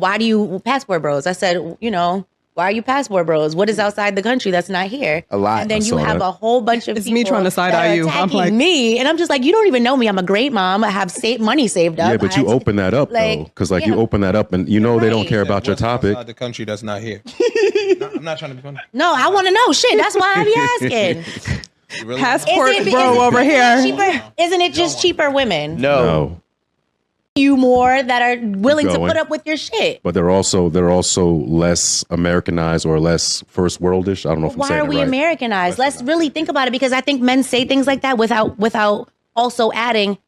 why do you passport bros? I said, why are you passport bros? What is outside the country that's not here? A lot. And then you have a whole bunch of It's people me trying to side eye you. I'm like me, and I'm just like, you don't even know me. I'm a great mom. I have money saved up. Yeah, but you open that up though, because you open that up, and they don't care about your topic. Outside the country that's not here. I'm not trying to be funny. No, I want to know. Shit, that's why I be asking. Really? passport bro over here. Isn't it just cheaper women? No. You more that are willing to put up with your shit. But they're also less Americanized or less first worldish. I don't know if I'm saying it right. Why are we Americanized? Let's really think about it, because I think men say things like that without also adding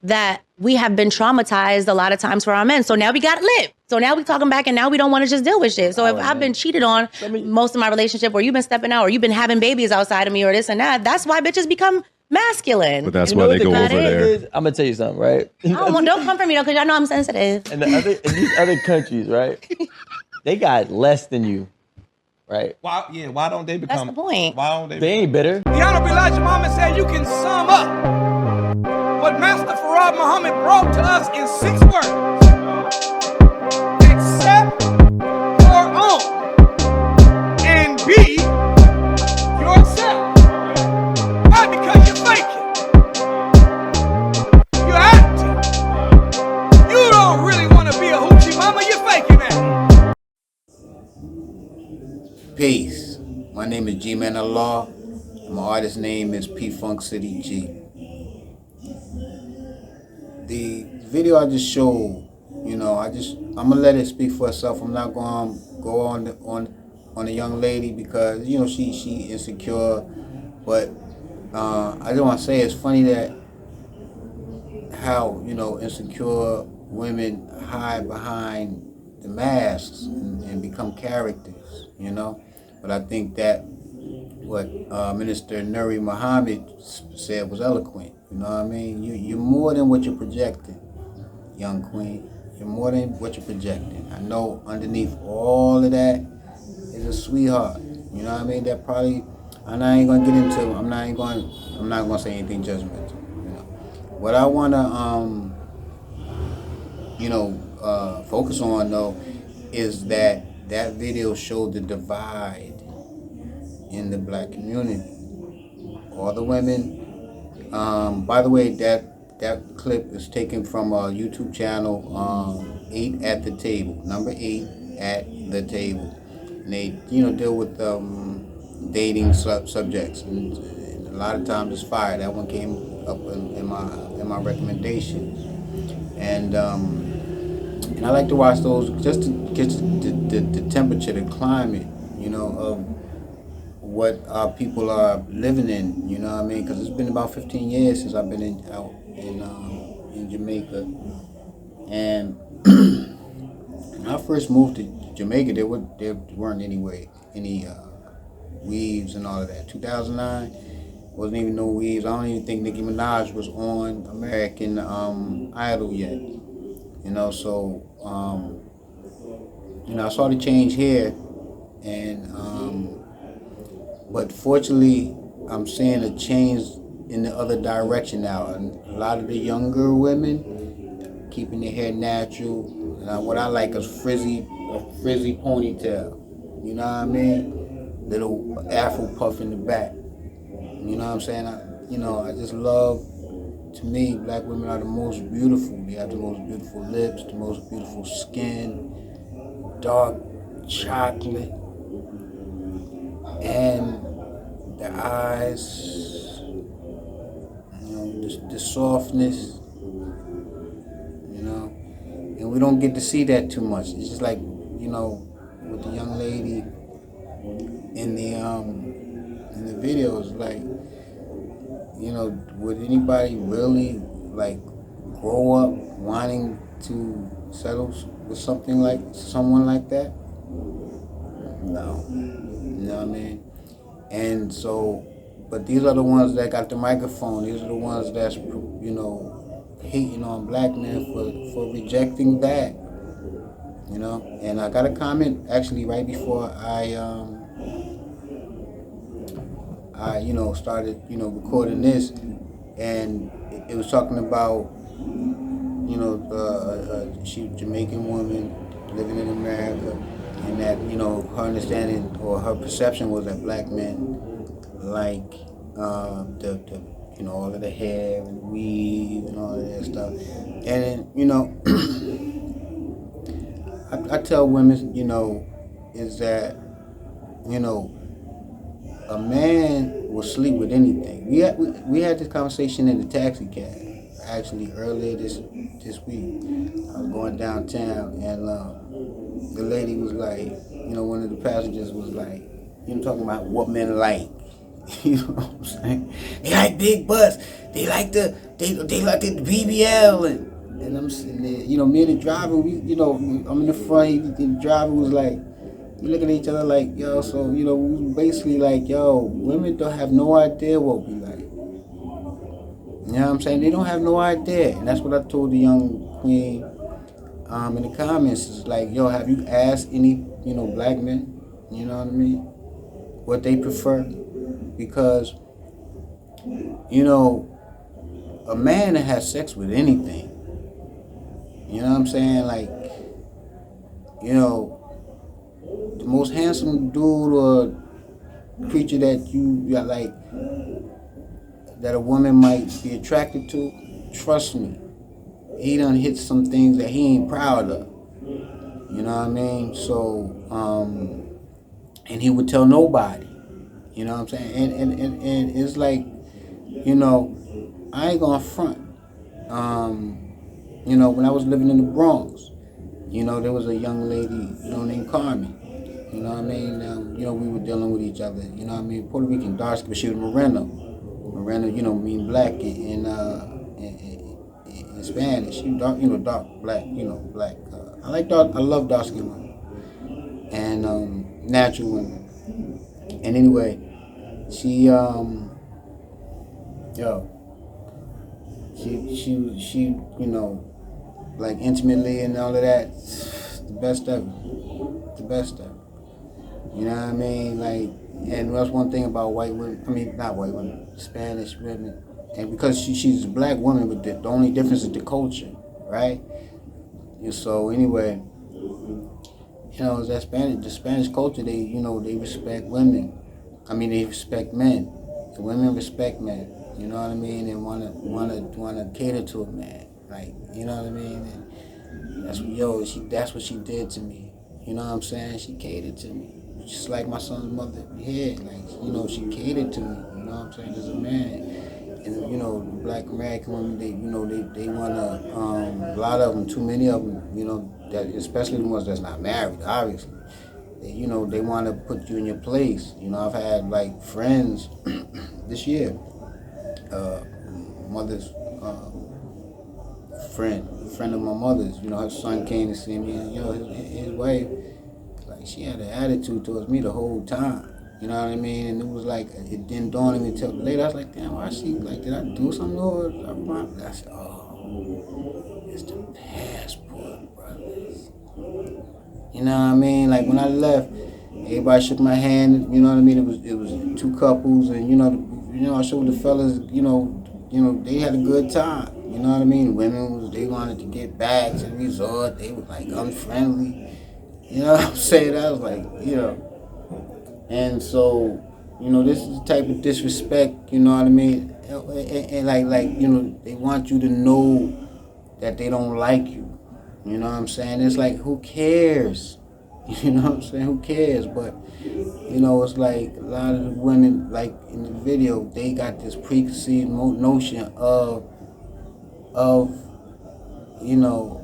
that we have been traumatized a lot of times for our men. So now we got lit. So now we talking back, and now we don't want to just deal with shit. So if I've been cheated on most of my relationship, or you've been stepping out, or you've been having babies outside of me, or this and that, that's why bitches become masculine. But that's why they go over there. I'm gonna tell you something, right? Don't come for me though, because y'all know I'm sensitive. And in these other countries, right? They got less than you, right? Why don't they become? That's the point. Why don't they? They ain't bitter. The Honorable Elijah Muhammad said you can sum up what Master Farad Muhammad brought to us in 6 words. Accept your own and be yourself. Why? Because you're faking. You're acting. You don't really want to be a hoochie mama. You're faking that. Peace. My name is G-Man Allah. My artist name is P-Funk City G. The video I just showed, I'm gonna let it speak for itself. I'm not gonna go on a young lady because she insecure, but I just want to say it's funny that how insecure women hide behind the masks and become characters, But I think that what Minister Nuri Muhammad said was eloquent. You know what I mean? You're more than what you're projecting, young queen. You're more than what you're projecting. I know underneath all of that is a sweetheart. You know what I mean? That probably, and I ain't gonna get into. I'm not gonna say anything judgmental. What I wanna focus on though is that video showed the divide in the black community. All the women. By the way, that clip is taken from a YouTube channel, 8 at the Table, number 8 at the Table. And they, deal with dating subjects, and a lot of times it's fire. That one came up in my recommendations, and I like to watch those just to get the temperature, the climate, of what our people are living in, you know what I mean? Because it's been about 15 years since I've been out in Jamaica. And when I first moved to Jamaica, there weren't any weaves and all of that. 2009, wasn't even no weaves. I don't even think Nicki Minaj was on American Idol yet. So I saw the change here, and but fortunately, I'm seeing a change in the other direction now. And a lot of the younger women keeping their hair natural. What I like is a frizzy ponytail. You know what I mean? Little afro puff in the back. You know what I'm saying? I just love. To me, black women are the most beautiful. They have the most beautiful lips, the most beautiful skin, dark chocolate. And the eyes, the softness, and we don't get to see that too much. It's just like, with the young lady in the videos, like, would anybody really grow up wanting to settle with someone like that? No. You know what I mean? And so, but these are the ones that got the microphone. These are the ones that's, hating on black men for rejecting that. And I got a comment actually right before I started, recording this, and it was talking about, she Jamaican woman living in America, and that, you know, her understanding or her perception was that black men like the you know, all of the hair and weave and all of that stuff. And, you know, I tell women, you know, is that, you know, a man will sleep with anything. We had this conversation in the taxi cab actually earlier this week. I was going downtown, and the lady was like, you know, one of the passengers was like, you know, talking about what men like. You know what I'm saying? They like big butts. They like the BBL, and I'm sitting there, you know, me and the driver, we, you know, I'm in the front. The driver was like, we looking at each other like, yo, so, you know, we was basically like, yo, women don't have no idea what we like. You know what I'm saying? They don't have no idea. And that's what I told the young queen in the comments. It's like, yo, have you asked any, you know, black men, you know what I mean, what they prefer? Because, you know, a man that has sex with anything, you know what I'm saying? Like, you know, the most handsome dude or creature that you got, like, that a woman might be attracted to, trust me, he done hit some things that he ain't proud of. You know what I mean? So, and he would tell nobody. You know what I'm saying? And it's like, you know, I ain't gonna front. You know, when I was living in the Bronx, you know, there was a young lady, you know, named Carmen. You know what I mean? You know, we were dealing with each other. You know what I mean? Puerto Rican, dark skin, but she was Moreno. Moreno, you know, mean black in Spanish. She dark, you know, dark black, you know, black. I like dark. I love dark skin women and natural women. And anyway, she she you know, like intimately and all of that, the best ever, the best ever. You know what I mean? Like, and that's one thing about white women. I mean, not white women, Spanish women. And because she's a black woman, but the only difference is the culture, right? And so anyway, you know, the Spanish culture, they, you know, they respect women. I mean, they respect men. The women respect men. You know what I mean? And wanna cater to a man. Like, you know what I mean? And that's what she did to me. You know what I'm saying? She catered to me. Just like my son's mother. Yeah, like, you know, she catered to me. You know what I'm saying? As a man. And, you know, black American women, they, you know, they wanna, a lot of them, too many of them, you know, that, especially the ones that's not married, obviously. You know, they want to put you in your place. You know, I've had like friends this year, mother's friend of my mother's. You know, her son came to see me, and, you know, his wife, like, she had an attitude towards me the whole time. You know what I mean? And it was like, it didn't dawn on me until later. I was like, damn, why she, like, did I do something to her? I said, oh, it's the passport, brothers. You know what I mean? Like, when I left, everybody shook my hand. You know what I mean? It was two couples, and you know, I showed the fellas. You know, they had a good time. You know what I mean? Women they wanted to get back to the resort. They were like unfriendly. You know what I'm saying? I was like, you know, and so, you know, this is the type of disrespect. You know what I mean? And like, you know, they want you to know that they don't like you. You know what I'm saying? It's like, who cares? You know what I'm saying? Who cares? But, you know, it's like a lot of the women, like in the video, they got this preconceived notion of you know,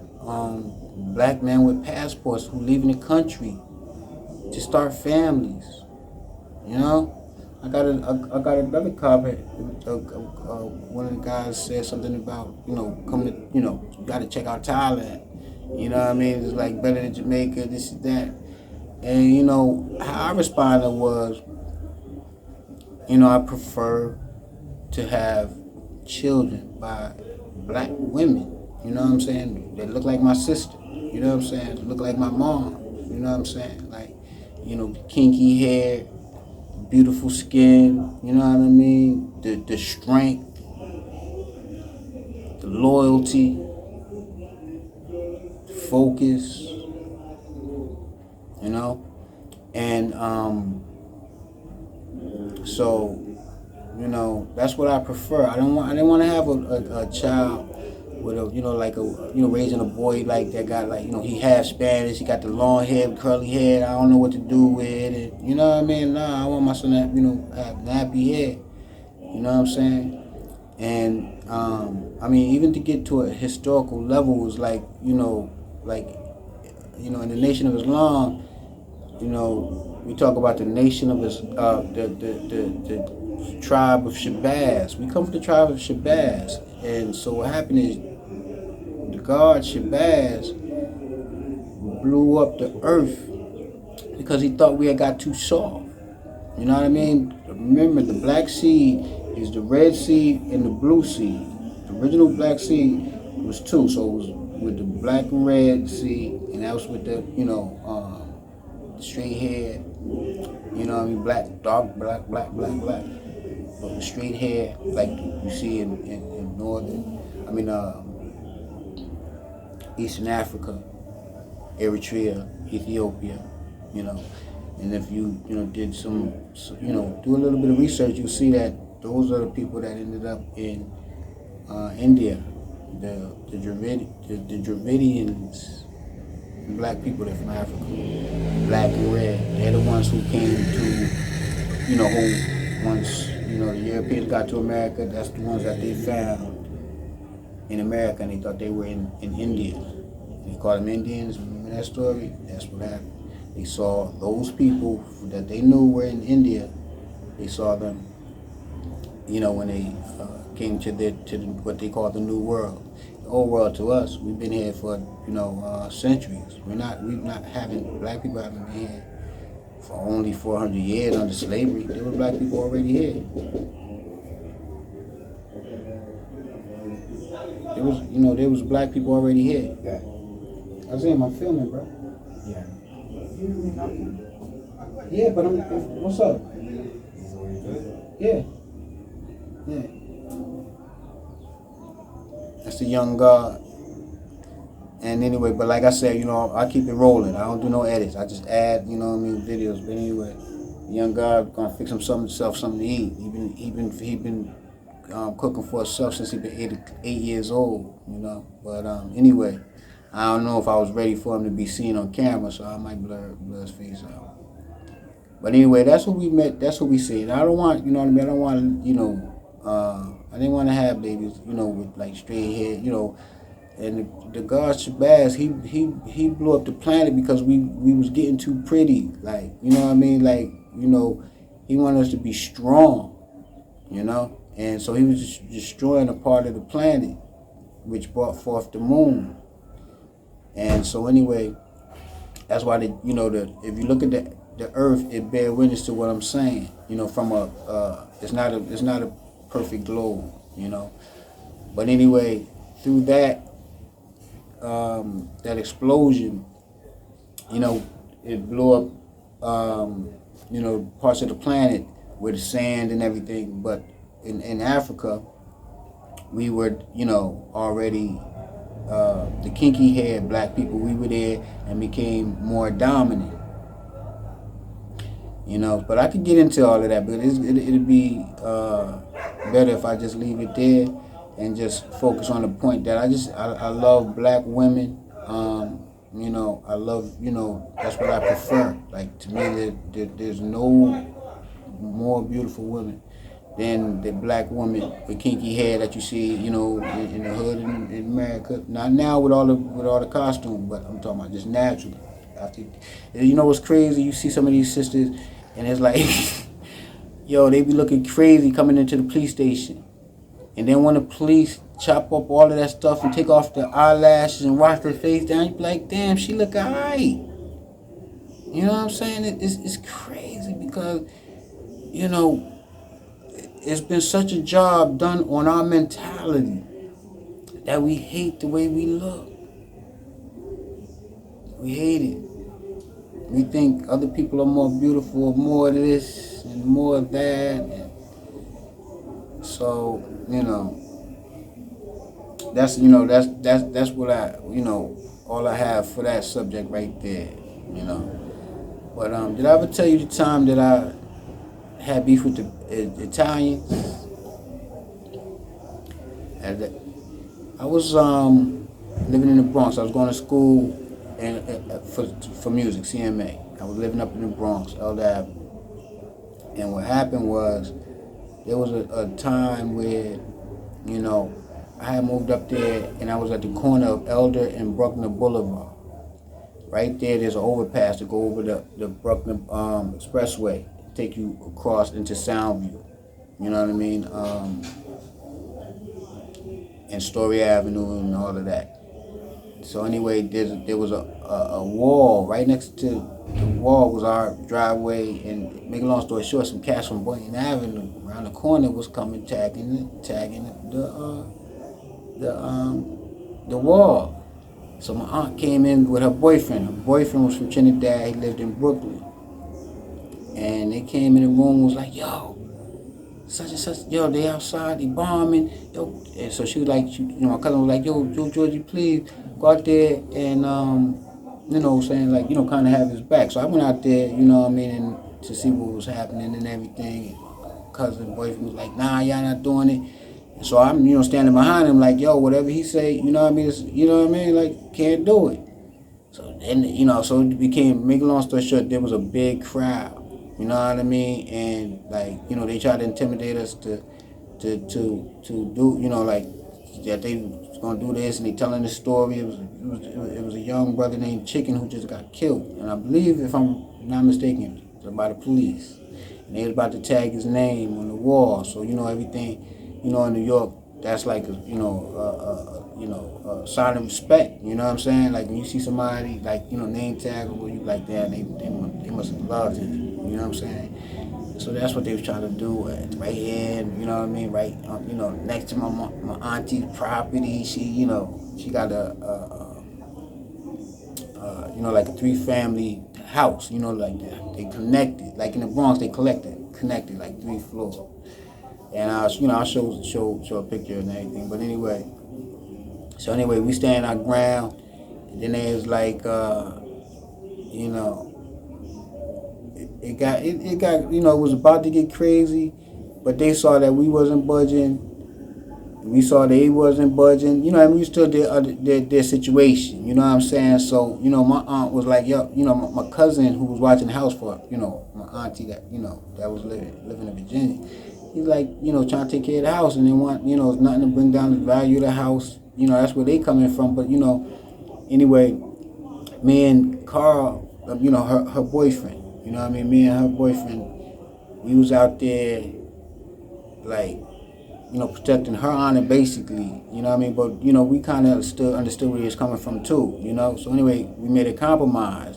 black men with passports who leaving the country to start families. You know? I got another comment. One of the guys said something about, you know, coming to, you know, you got to check out Thailand. You know what I mean? It's like better than Jamaica, this and that. And, you know, how I responded was, you know, I prefer to have children by black women. You know what I'm saying? They look like my sister. You know what I'm saying? Look like my mom. You know what I'm saying? Like, you know, kinky hair, beautiful skin. You know what I mean? The strength, the loyalty, the focus. you know, and so, you know, that's what I prefer. I didn't want to have a child with a, you know, like a, you know, raising a boy like that got like, you know, he half Spanish, he got the long hair, curly hair. I don't know what to do with it. You know what I mean? Nah, I want my son to have, you know, have nappy hair. You know what I'm saying? And I mean, even to get to a historical level was like, you know, in the Nation of Islam, you know, we talk about the nation of the tribe of Shabazz. We come from the tribe of Shabazz, and so what happened is the god Shabazz blew up the earth because he thought we had got too soft. You know what I mean? Remember, the black seed is the red seed and the blue seed. The original black seed was two, so it was with the black and red seed, and that was with the, you know, straight hair. You know what I mean? Black, dark, black. But with straight hair, like you see in northern, Eastern Africa, Eritrea, Ethiopia, you know. And if you, you know, did some, you know, do a little bit of research, you'll see that those are the people that ended up in India, the Dravidians, black people that from Africa, black and red. They're the ones who came to, you know, who once, you know, the Europeans got to America, that's the ones that they found in America, and they thought they were in India. They called them Indians. Remember that story? That's what happened. They saw those people that they knew were in India. They saw them, you know, when they came to what they call the New World. The Old World to us, we've been here for, you know, centuries. Black people haven't been here for only 400 years under slavery. There were black people already here. There was black people already here. I was saying, I'm filming, bro. Yeah. Yeah, but what's up? Yeah. Yeah. That's the young God. And anyway, but like I said, you know, I keep it rolling. I don't do no edits. I just add, you know what I mean, videos. But anyway, the young God gonna fix himself something to eat. He been cooking for himself since he been 8 years old, you know. But anyway, I don't know if I was ready for him to be seen on camera, so I might blur his face out. But anyway, that's what we met. That's what we said. I don't want, you know what I mean. I don't want, you know, I didn't want to have babies, you know, with like straight hair, you know. And the god Shabazz, he blew up the planet because we was getting too pretty, like, you know what I mean, like, you know, he wanted us to be strong, you know, and so he was just destroying a part of the planet, which brought forth the moon. And so anyway, that's why if you look at the earth, it bear witness to what I'm saying, you know, from it's not a perfect globe, you know, but anyway, through that explosion, you know, it blew up, you know, parts of the planet with the sand and everything. But in Africa, we were, you know, already the kinky haired black people. We were there and became more dominant. You know, but I could get into all of that, but it'd be better if I just leave it there and just focus on the point that I love black women. You know, I love, you know, that's what I prefer. Like, to me, there's no more beautiful women than the black woman with kinky hair that you see, you know, in the hood in America. Not now with all the costume, but I'm talking about just naturally. You know what's crazy? You see some of these sisters, and it's like, yo, they be looking crazy coming into the police station. And then when the police chop up all of that stuff and take off the eyelashes and wash their face down, you be like, damn, she look alright. You know what I'm saying? It's crazy because, you know, it's been such a job done on our mentality that we hate the way we look. We hate it. We think other people are more beautiful, more of this and more of that. And so, you know, that's what I, you know, all I have for that subject right there, you know. But did I ever tell you the time that I had beef with the Italians? I was living in the Bronx. I was going to school for music, CMA. I was living up in the Bronx, Elder Avenue. And what happened was, there was a time where, you know, I had moved up there and I was at the corner of Elder and Bruckner Boulevard. Right there, there's an overpass to go over the Bruckner Expressway, take you across into Soundview. You know what I mean? And Story Avenue and all of that. So anyway, there was a wall right next to the wall was our driveway, and make a long story short, some cats from Boynton Avenue around the corner was coming tagging the wall. So my aunt came in with her boyfriend. Her boyfriend was from Trinidad. He lived in Brooklyn, and they came in the room and was like, "Yo, such and such, yo, they outside, they bombing, yo." And so she was like, my cousin was like, "Yo, Georgie, please go out there and saying, like, kind of have his back." So I went out there, you know what I mean, and to see what was happening and everything. And cousin, boyfriend was like, "Nah, y'all not doing it." And so I'm, standing behind him like, "Yo, whatever he say, you know what I mean, like, can't do it." So then, so it became, make a long story short, there was a big crowd. You know what I mean? And like, they tried to intimidate us to do, like, that they was gonna do this, and they telling the story. It was a young brother named Chicken who just got killed, and I believe, if I'm not mistaken, it was by the police. And they was about to tag his name on the wall. So everything, in New York, that's like a sign of respect. You know what I'm saying? Like when you see somebody like name tag or you like that, they must have loved him. You know what I'm saying? So that's what they was trying to do right here. You know what I mean? Right, next to my auntie's property. She got like a 3-family house. Like that. They connected. Like in the Bronx, they connected like 3 floors. And I'll show a picture and everything. But anyway, we stand our ground. And then there's like, it got, it was about to get crazy, but they saw that we wasn't budging. We saw they wasn't budging. We understood their situation. You know what I'm saying? So, my aunt was like, yo, my cousin who was watching the house for, my auntie that, that was living in Virginia. He's like, trying to take care of the house, and they want, it's nothing to bring down the value of the house. That's where they coming from. But, anyway, me and Carl, her boyfriend, me and her boyfriend, we was out there, like, protecting her honor, basically, but, we kind of understood where he was coming from, too, So anyway, we made a compromise.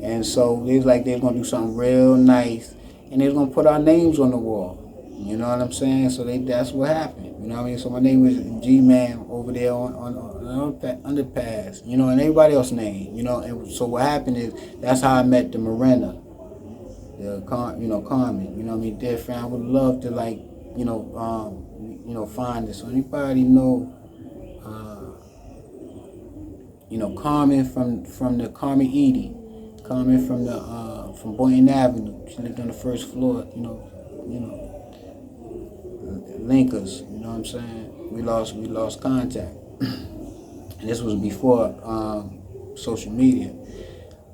And so they was like, they was going to do something real nice, and they was going to put our names on the wall. You know what I'm saying? So that's what happened. You know what I mean? So my name was G-Man over there on underpass, and everybody else's name, And so what happened is, that's how I met the Morena, Carmen, you know what I mean? Dear friend, I would love to, like, find this. So anybody know, Carmen from the Carmen Edie, Carmen from Boynton Avenue. She lived on the first floor, Linkers, you know what I'm saying? We lost contact. And this was before social media.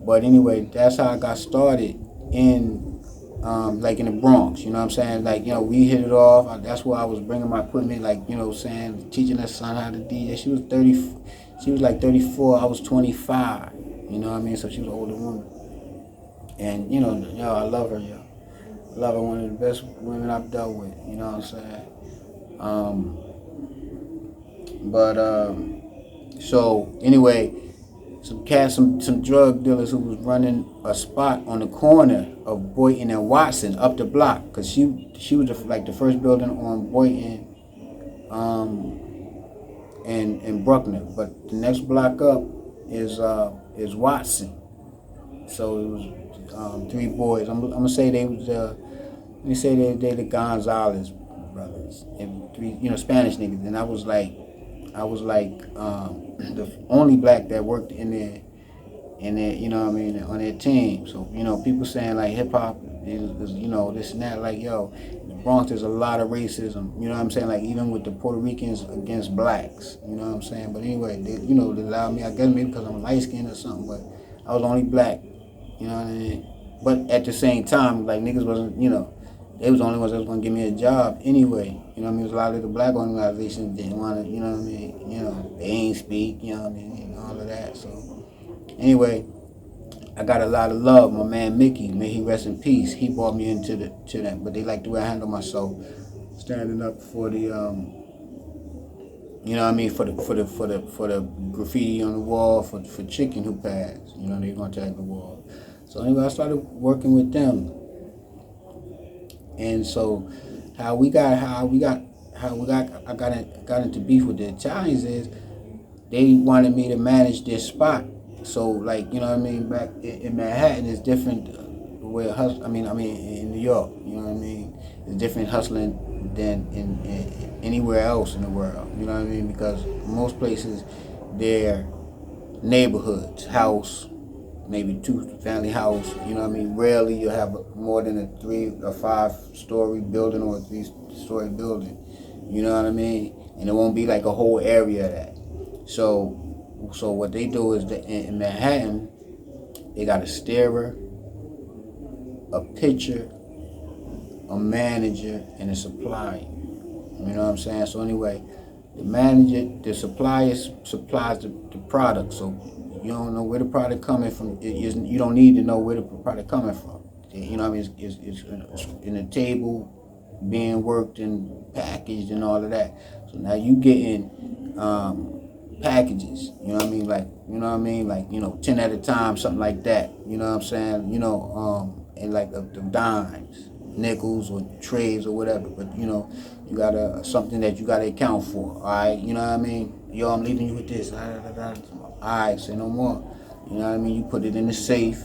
But anyway, that's how I got started in like in the Bronx, you know what I'm saying? Like, we hit it off. That's where I was bringing my equipment, like, teaching her son how to DJ. She was like 34, I was 25, you know what I mean? So she was an older woman. And, I love her, yo. I love her, one of the best women I've dealt with, you know what I'm saying? So anyway, some drug dealers who was running a spot on the corner of Boynton and Watson up the block, because she was the first building on Boynton and Bruckner, but the next block up is Watson. So it was 3 boys. I'm gonna say they was they the Gonzalez brothers, and 3 Spanish niggas, and I was like the only black that worked in there and then you know what I mean on their team. So you know people saying like hip hop is you know this and that. Like yo, in the Bronx there's a lot of racism. You know what I'm saying? Like even with the Puerto Ricans against blacks. You know what I'm saying? But anyway, they, you know they allowed me. I guess maybe because I'm light skinned or something. But I was only black. You know what I mean? But at the same time, like niggas wasn't you know. They was the only ones that was gonna give me a job anyway. You know what I mean? There's a lot of the black organizations didn't want to, you know what I mean? You know, they ain't speak, you know what I mean? And all of that. So anyway, I got a lot of love. My man Mickey, may he rest in peace. He brought me into to that. But they like the way I handle myself, standing up for the you know what I mean, for the graffiti on the wall, for Chicken who passed. You know, they gonna tag the wall. So anyway, I started working with them. And so I got into beef with the Italians is they wanted me to manage their spot. So like you know what I mean, back in Manhattan is different where I mean in New York, you know what I mean, it's different hustling than in anywhere else in the world. You know what I mean, because most places they're neighborhoods, house, maybe 2-family house, you know what I mean? Rarely you'll have more than a 3 or 5-story building or a 3-story building, you know what I mean? And it won't be like a whole area of that. So what they do is that in Manhattan, they got a starer, a pitcher, a manager, and a supplier. You know what I'm saying? So anyway, the manager, the supplier supplies the product. So you don't know where the product coming from. You don't need to know where the product coming from. You know what I mean? It's in a table, being worked and packaged and all of that. So now you getting packages. You know what I mean? Like you know what I mean? Like 10 at a time, something like that. You know what I'm saying? And like the dimes, nickels or trays or whatever. But you got something that you gotta account for. All right? You know what I mean? Yo, I'm leaving you with this. Alright, say no more. You know what I mean? You put it in the safe,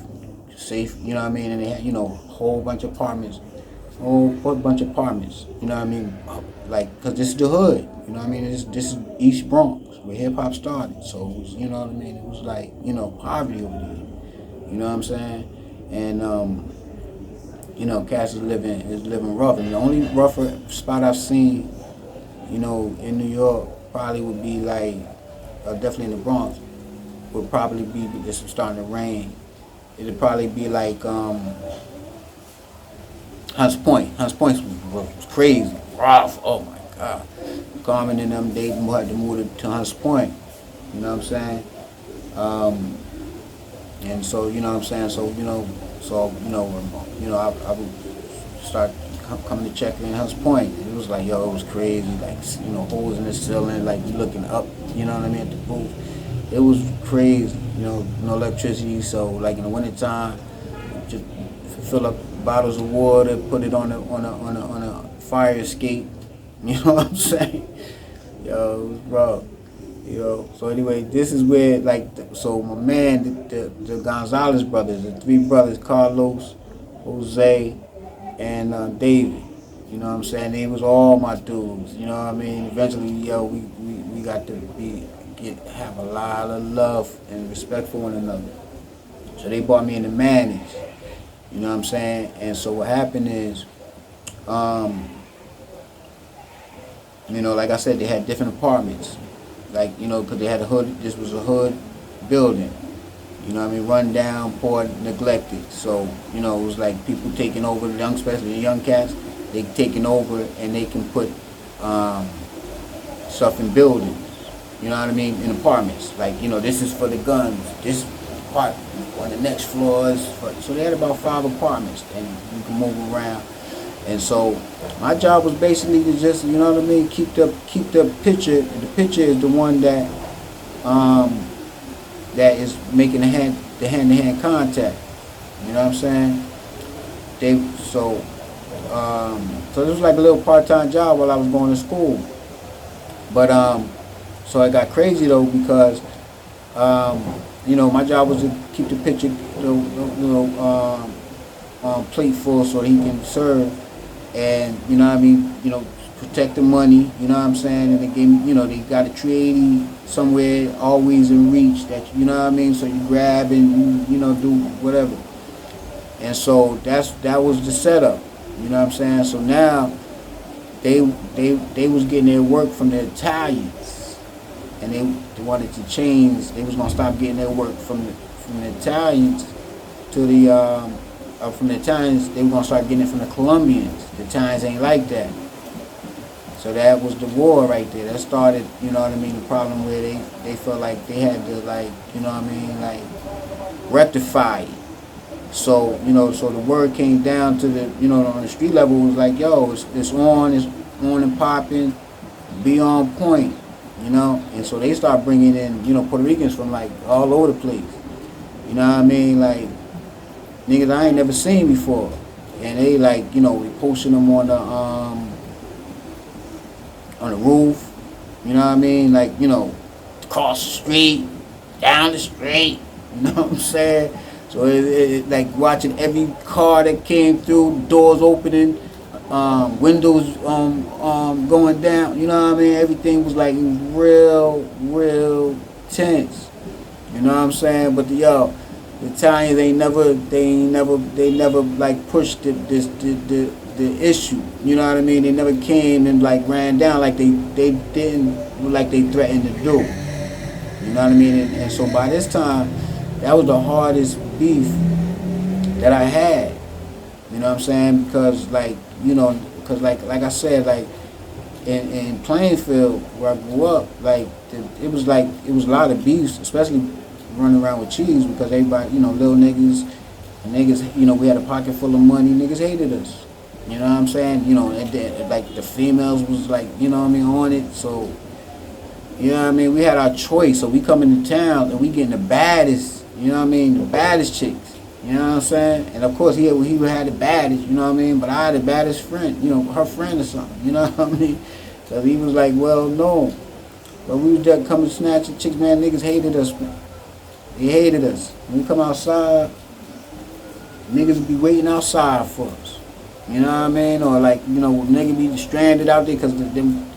you know what I mean? And they had, a whole bunch of apartments. You know what I mean? Like, cause this is the hood. You know what I mean? This is East Bronx, where hip hop started. So it was, you know what I mean? It was like, poverty over there. You know what I'm saying? And Cass is living rough. And the only rougher spot I've seen, in New York probably would be like, definitely in the Bronx, would probably be, it's starting to rain. It'd probably be like Hunts Point. Hunts Point was crazy, rough. Oh my God. Carmen and them, they had to move to Hunts Point. You know what I'm saying? And so, you know what I'm saying? So, I would start coming to check in Hunts Point. It was like, it was crazy. Like, holes in the ceiling, like you looking up, you know what I mean, at the booth. It was crazy, no electricity. So, like in the wintertime, just fill up bottles of water, put it on a fire escape. You know what I'm saying? It was rough. So anyway, this is where so my man, the Gonzalez brothers, the 3 brothers, Carlos, Jose, and David. You know what I'm saying? They was all my dudes. You know what I mean? Eventually, we got to have a lot of love and respect for one another. So they brought me in to manage. You know what I'm saying? And so what happened is, like I said, they had different apartments. Like, because they had a hood, this was a hood building. You know what I mean? Run down, poor, neglected. So, it was like people taking over, especially the young cats, they taking over and they can put stuff in buildings. You know what I mean? In apartments. Like, this is for the guns. This part on the next floor is for, so they had about 5 apartments and you can move around. And so my job was basically to just, you know what I mean, keep the picture. The picture is the one that that is making the hand-to-hand contact. You know what I'm saying? So it was like a little part-time job while I was going to school. But so it got crazy though because my job was to keep the picture plate full so he can serve. And you know what I mean, protect the money, you know what I'm saying? And they gave me, they got a 380 somewhere, always in reach that, you know what I mean? So you grab and do whatever. And so that was the setup, you know what I'm saying? So now they was getting their work from the Italians, and they wanted to change. They was gonna stop getting their work from the Italians to the from the Italians. They were gonna start getting it from the Colombians. The Italians ain't like that. So that was the war right there. That started, you know what I mean, the problem where they felt like they had to, like, you know what I mean, like, rectify it. So, so the word came down to the, on the street level, it was like, yo, it's on and popping, be on point, And so they start bringing in, Puerto Ricans from, like, all over the place. You know what I mean? Like, niggas I ain't never seen before. And they, like, we posting them on the roof, you know what I mean? Like, across the street, down the street, you know what I'm saying? So it like watching every car that came through, doors opening, windows going down, you know what I mean? Everything was like real tense, you know what I'm saying? But the Italians, they never like pushed the issue, you know what I mean? They never came and like ran down like they didn't, like they threatened to do, you know what I mean? And so by this time, that was the hardest beef that I had, you know what I'm saying? Because like, like I said, like in Plainfield where I grew up, like it was a lot of beefs, especially running around with cheese, because everybody, little niggas, we had a pocket full of money, niggas hated us. You know what I'm saying? And then, like the females was like, on it. So, you know what I mean? We had our choice. So we come into town and we getting the baddest, the baddest chicks. You know what I'm saying? And of course he had the baddest, you know what I mean? But I had the baddest friend, her friend or something, you know what I mean? So he was like, well, no. But we was just coming snatching chicks, man. Niggas hated us, man. They hated us. When we come outside, niggas would be waiting outside for us. You know what I mean? Or like, nigga be stranded out there because,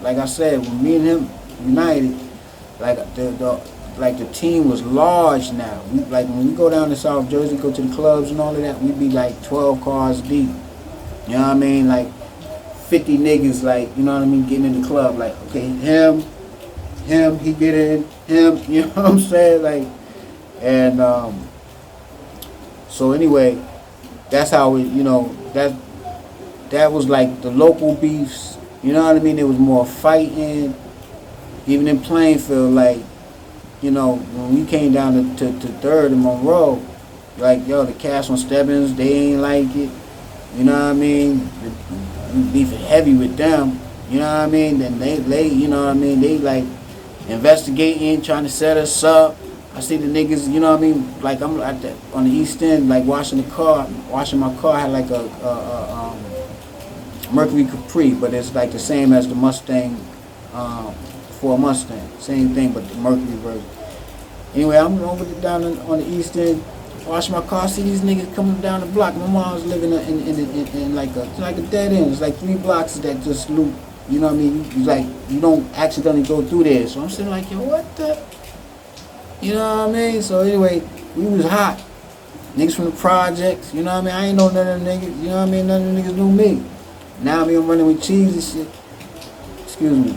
like I said, when me and him united, like the team was large now. Like when we go down to South Jersey, go to the clubs and all of that, we'd be like 12 cars deep. You know what I mean? Like 50 niggas, like, you know what I mean, getting in the club. Like, okay, him, he get in, him, you know what I'm saying? Like, and so anyway, that's how it, that was like the local beefs, you know what I mean? There was more fighting, even in Plainfield, like, when we came down to 3rd and Monroe, like, yo, the cast on Stebbins, they ain't like it, you know what I mean? We beefing heavy with them, you know what I mean? Then they you know what I mean? They like investigating, trying to set us up. I see the niggas, you know what I mean? Like I'm on the East End, like washing my car. I had like a Mercury Capri, but it's like the same as the Mustang, Ford Mustang. Same thing, but the Mercury version. Anyway, I'm over down on the East End, washing my car. See these niggas coming down the block. My mom was living in like a dead end. It's like 3 blocks that just loop. You know what I mean? It's like you don't accidentally go through there. So I'm sitting like, yo, what the? You know what I mean? So anyway, we was hot. Niggas from the projects, you know what I mean? I ain't know none of them niggas, you know what I mean? None of them niggas knew me. Now I'm running with cheese and shit. Excuse me.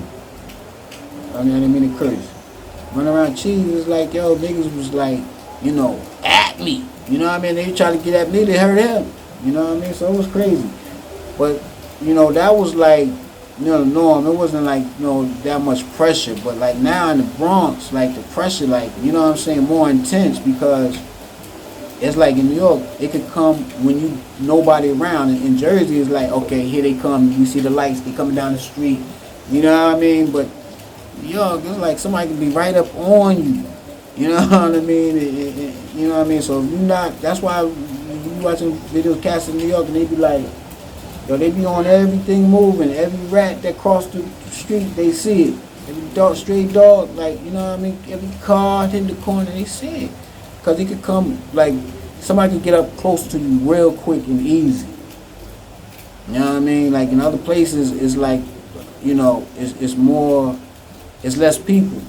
I didn't mean to curse. Running around cheese was like, yo, niggas was like, at me. You know what I mean? They tried to get at me, they hurt him. You know what I mean? So it was crazy. But, that was like, the norm. It wasn't like, that much pressure. But like now in the Bronx, like the pressure, like, you know what I'm saying, more intense, because it's like in New York, it could come when you nobody around. In Jersey, it's like, okay, here they come. You see the lights, they coming down the street. You know what I mean? But New York, it's like somebody could be right up on you. You know what I mean? You know what I mean? So if you're not, that's why you watching videos cast in New York and they be like, yo, they be on everything moving. Every rat that cross the street, they see it. Every dog, stray dog, like, you know what I mean? Every car in the corner, they see it. Because it could come, like, somebody could get up close to you real quick and easy. You know what I mean? Like, in other places, it's like you know, it's more, it's less people,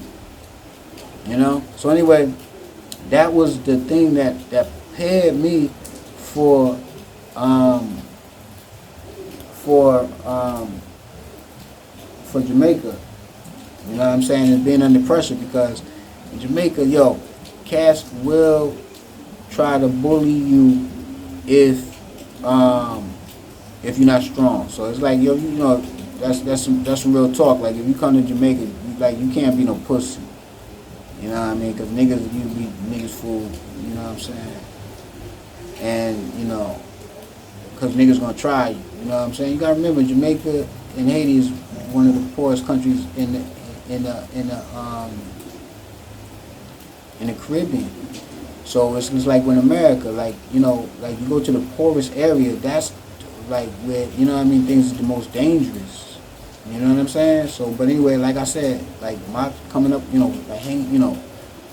you know. So anyway, that was the thing that prepared me for for Jamaica. You know what I'm saying? And being under pressure, because in Jamaica, yo, cats will try to bully you if you're not strong. So it's like, yo, you know, that's some real talk. Like if you come to Jamaica, you can't be no pussy. You know what I mean? Because niggas, you be niggas fool. You know what I'm saying? And you know, because niggas gonna try you. You know what I'm saying? You gotta remember, Jamaica and Haiti is one of the poorest countries in the Caribbean. So it's like when America, like, you know, like you go to the poorest area, that's like where, you know what I mean, things are the most dangerous. You know what I'm saying? So, but anyway, like I said, like my coming up, you know, like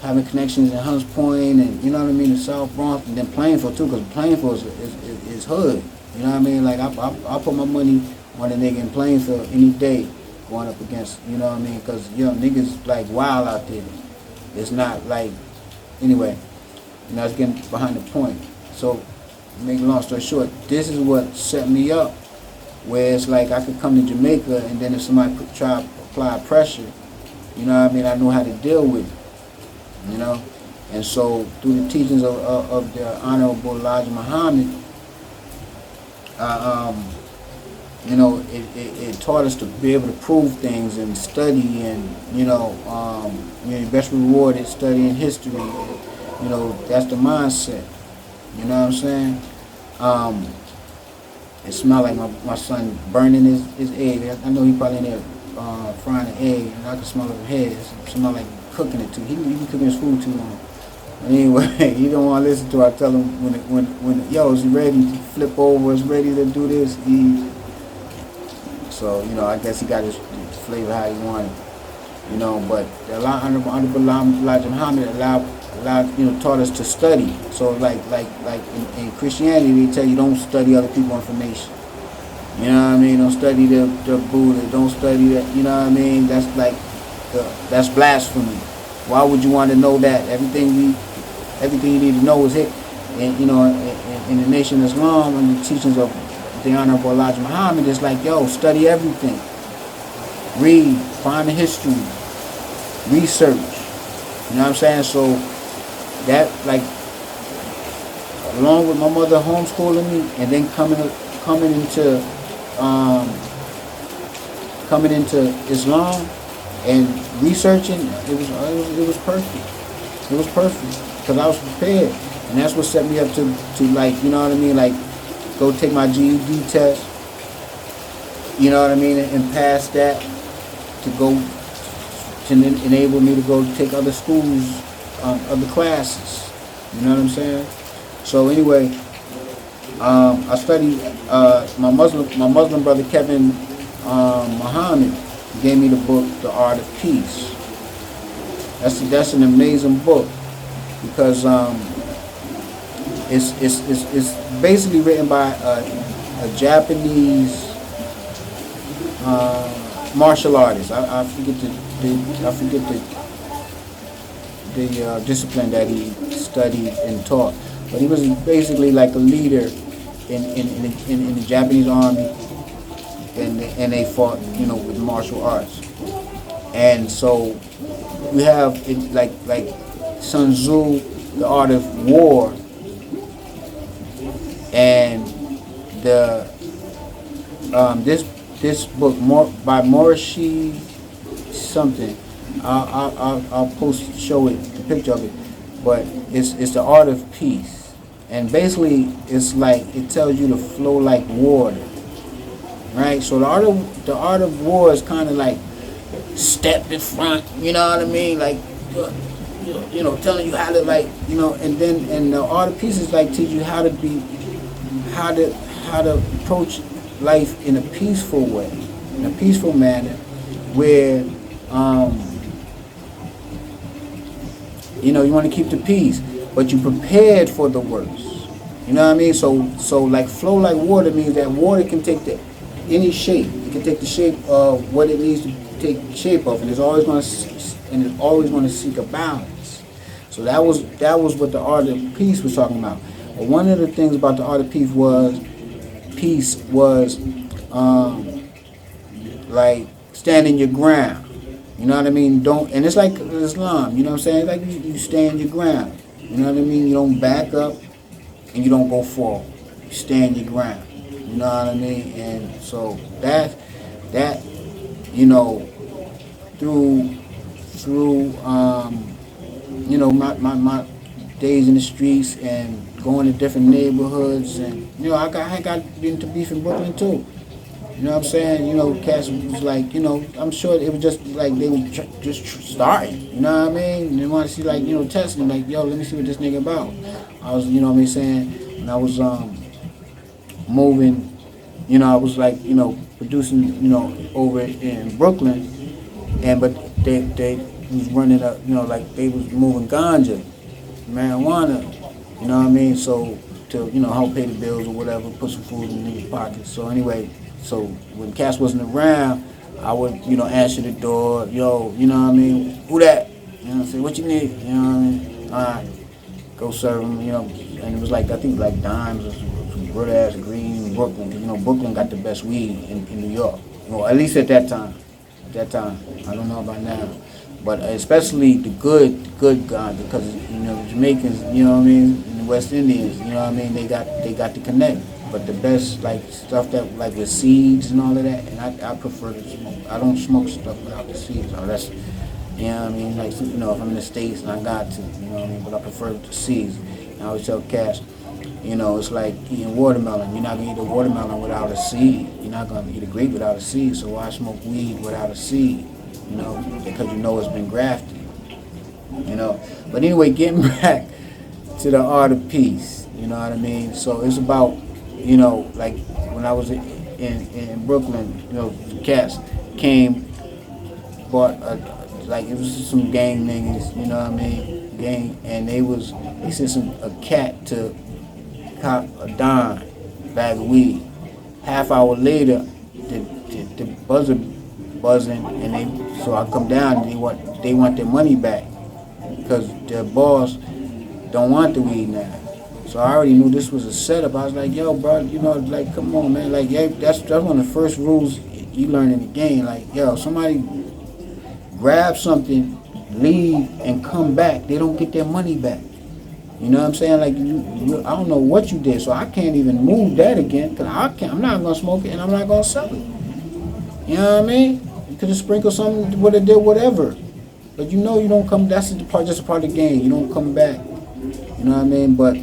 having connections in Hunts Point and, you know what I mean, the South Bronx, and then Plainfield too, because Plainfield is hood. You know what I mean? Like I put my money on a nigga in Plainfield any day going up against, you know what I mean? Because, you know, niggas like wild out there. It's not like, anyway, you know, I was getting behind the point. So, make a long story short, this is what set me up, where it's like I could come to Jamaica, and then if somebody could try to apply pressure, you know what I mean, I know how to deal with it, you know? And so, through the teachings of the Honorable Elijah Muhammad, you know, it taught us to be able to prove things and study, and, you know, your best reward is studying history. You know, that's the mindset. You know what I'm saying? It smelled like my son burning his egg. I know he probably in there frying an egg, and I can smell his head. It smelled like cooking it too. He be cooking his food too long. But anyway, he don't want to listen to it. I tell him when yo, is he ready to flip over? Is ready to do this? So, you know, I guess he got his flavor how he wanted. You know, but the Honorable Elijah Muhammad allowed, you know, taught us to study. So like in Christianity, they tell you don't study other people's information. You know what I mean? Don't study the Buddha. Don't study that. You know what I mean? That's like that's blasphemy. Why would you want to know that? Everything you need to know is it. And, you know, in the Nation of Islam and the teachings of the Honorable Elijah Muhammad, it's like, yo, study everything. Read, find the history, research. You know what I'm saying? So that, like, along with my mother homeschooling me, and then coming into Islam and researching, it was perfect. It was perfect because I was prepared, and that's what set me up to like, you know what I mean, like go take my GED test. You know what I mean, and pass that to go to enable me to go take other schools, other classes. You know what I'm saying? So anyway, I studied. My Muslim brother Kevin Muhammad gave me the book, The Art of Peace. That's an amazing book because it's basically written by a Japanese martial artist. I forget the discipline that he studied and taught, but he was basically like a leader in the Japanese army, and they fought, you know, with martial arts. And so you have it like Sun Tzu, The Art of War, and the this book by Morishi something. I'll show it the picture of it, but it's The Art of Peace, and basically it's like it tells you to flow like water, right? So the art of war is kind of like step in front, you know what I mean, like you know, telling you how to, like, you know, and the Art of Peace is like teach you how to approach life in a peaceful way, in a peaceful manner, where you know, you want to keep the peace, but you prepared for the worst. You know what I mean? So like flow like water means that water can take any shape. It can take the shape of what it needs to take shape of, and it's always going to seek a balance. So that was what the art of peace was talking about. But one of the things about the art of peace was like standing your ground. You know what I mean? And it's like Islam. You know what I'm saying? Like you stand your ground. You know what I mean? You don't back up and you don't go forward. You stand your ground. You know what I mean? And so that you know through you know my days in the streets and going to different neighborhoods, and you know I got into beef in Brooklyn too. You know what I'm saying? You know, cats was like, you know, I'm sure it was just like they was just starting. You know what I mean? And they want to see like, you know, testing, like, yo, let me see what this nigga about. I was, you know what I'm saying? When I was moving, you know, I was like, you know, producing, you know, over in Brooklyn, but they was running up, you know, like they was moving ganja, marijuana. You know what I mean? So to, you know, help pay the bills or whatever, put some food in niggas' pockets. So anyway. So when Cass wasn't around, I would, you know, answer the door, yo, you know what I mean? Who that? You know what I'm saying? What you need? You know what I mean? All right, go serve them, you know. And it was like, I think like Dimes or some good ass green Brooklyn. You know, Brooklyn got the best weed in New York. Well, at least at that time. I don't know about now. But especially the good ganja, because, you know, the Jamaicans, you know what I mean? And the West Indians, you know what I mean? They got to connect. But the best, like, stuff that, like, with seeds and all of that, and I prefer to smoke. I don't smoke stuff without the seeds. Or that's, you know what I mean? Like, you know, if I'm in the States and I got to, you know what I mean? But I prefer the seeds. And I always tell Cash, you know, it's like eating watermelon. You're not going to eat a watermelon without a seed. You're not going to eat a grape without a seed. So why smoke weed without a seed? You know, because you know it's been grafted. You know? But anyway, getting back to the art of peace. You know what I mean? So it's about, you know, like when I was in Brooklyn, you know, cats came, bought like it was some gang niggas, you know what I mean, gang, and they sent a cat to cop a dime bag of weed. Half hour later, the buzzer buzzing, and so I come down and they want their money back because their boss don't want the weed now. So I already knew this was a setup. I was like, yo, bro, you know, like, come on, man. Like, yeah, that's one of the first rules you learn in the game. Like, yo, somebody grab something, leave, and come back, they don't get their money back. You know what I'm saying? Like, I don't know what you did, so I can't even move that again, because I'm not going to smoke it, and I'm not going to sell it. You know what I mean? You could have sprinkled something, would have did whatever. But you know you don't come, that's just a part of the game. You don't come back. You know what I mean? But,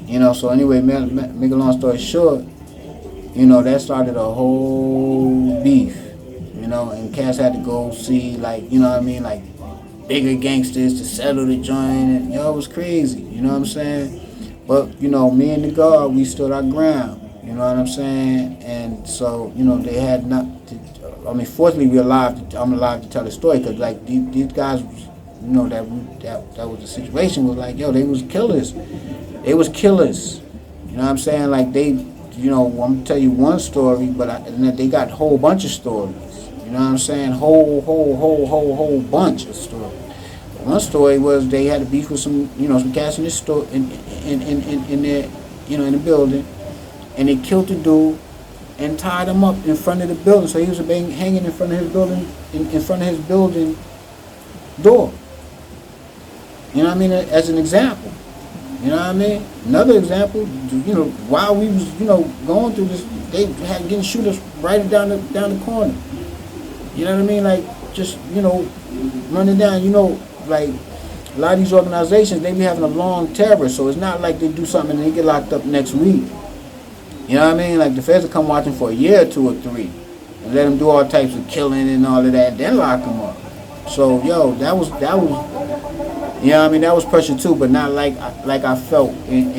you know, so anyway, make a long story short, you know, that started a whole beef, you know, and Cass had to go see, like, you know what I mean, like, bigger gangsters to settle the joint, and, you know, it was crazy, you know what I'm saying? But, you know, me and the guard, we stood our ground, you know what I'm saying? And so, you know, they had not, fortunately, I'm alive to tell the story, because, like, these guys, you know, that was the situation, was like, yo, they was killers. They was killers. You know what I'm saying? Like, they, you know, I'm going to tell you one story, but they got a whole bunch of stories. You know what I'm saying? Whole bunch of stories. One story was they had a beef with some cats in this store, in their, you know, in the building, and they killed the dude and tied him up in front of the building. So he was hanging in front of his building, in front of his building door. You know what I mean? As an example. You know what I mean? Another example, you know, while we was, you know, going through this, they had getting shooters right down the corner. You know what I mean? Like, just, you know, running down, you know, like, a lot of these organizations, they be having a long terror, so it's not like they do something and they get locked up next week. You know what I mean? Like, the feds will come watching for a year or 2 or 3 and let them do all types of killing and all of that, then lock them up. So, yo, that was, you know what I mean? That was pressure too, but not like I felt in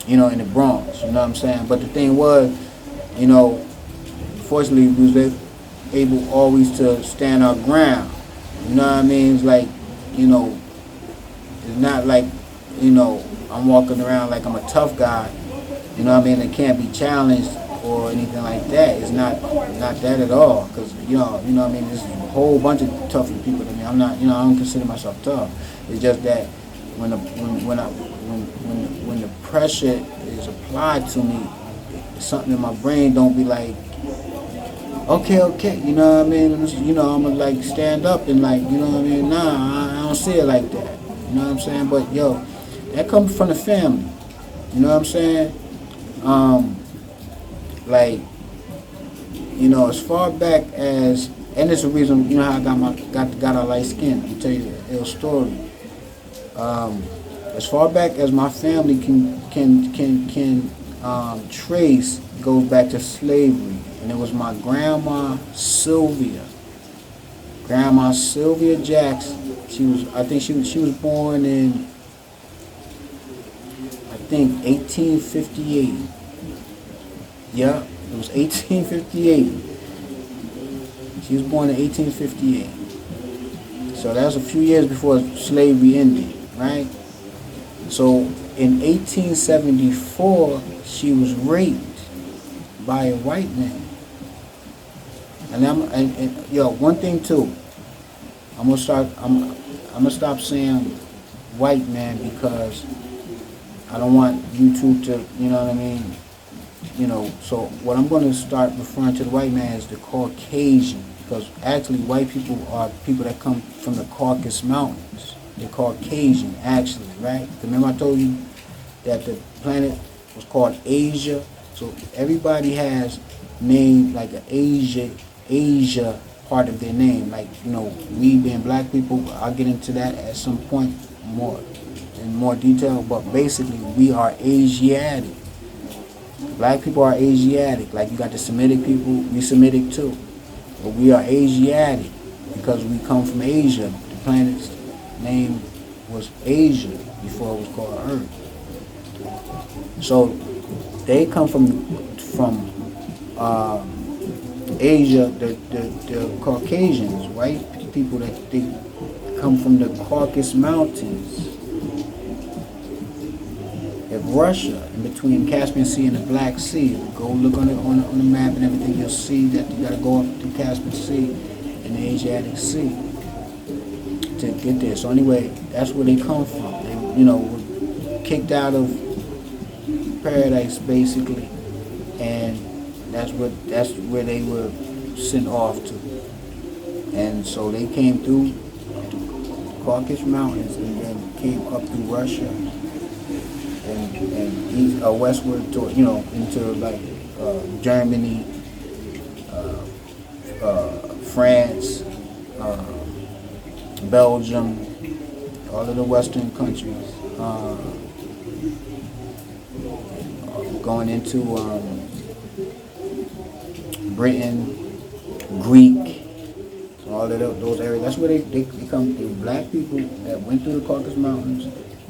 you know, in the Bronx. You know what I'm saying? But the thing was, you know, fortunately we was able always to stand our ground. You know what I mean? It's like, you know, it's not like, you know, I'm walking around like I'm a tough guy, you know what I mean, that can't be challenged or anything like that. It's not that at all. Because you know what I mean. There's a whole bunch of tougher people than me. I'm not, I don't consider myself tough. It's just that when the pressure is applied to me, something in my brain don't be like, okay, you know what I mean. I'm gonna like stand up and like, you know what I mean. Nah, I don't see it like that. You know what I'm saying? But yo, that comes from the family. You know what I'm saying? Like, as far back as, and it's a reason, how I got a light skin. I'll tell you a little story. As far back as my family can trace, goes back to slavery, and it was my grandma Sylvia Jackson. I think she was born in 1858. Yeah, it was 1858. She was born in 1858. So that was a few years before slavery ended, right? So in 1874, she was raped by a white man. And one thing too, I'm gonna stop saying white man, because I don't want you two to, you know what I mean? So what I'm going to start referring to the white man as the Caucasian, because actually white people are people that come from the Caucasus Mountains. They're Caucasian, actually, right? Remember I told you that the planet was called Asia? So everybody has named like an Asia part of their name. Like, we being black people, I'll get into that at some point in more detail, but basically we are Asiatic. Black people are Asiatic. Like, you got the Semitic people, we Semitic too. But we are Asiatic because we come from Asia. The planet's name was Asia before it was called Earth. So they come from Asia, the Caucasians, white people, that they come from the Caucasus Mountains of Russia, in between Caspian Sea and the Black Sea. Go look on the map and everything, you'll see that you got to go up the Caspian Sea and the Asiatic Sea to get there. So anyway, that's where they come from. They, were kicked out of paradise basically, and that's where they were sent off to. And so they came through the Caucasus Mountains and then came up through Russia and east, westward to, into like Germany, France, Belgium, all of the Western countries, going into Britain, Greek, all of those areas. That's where they come through. Black people that went through the Caucasus Mountains,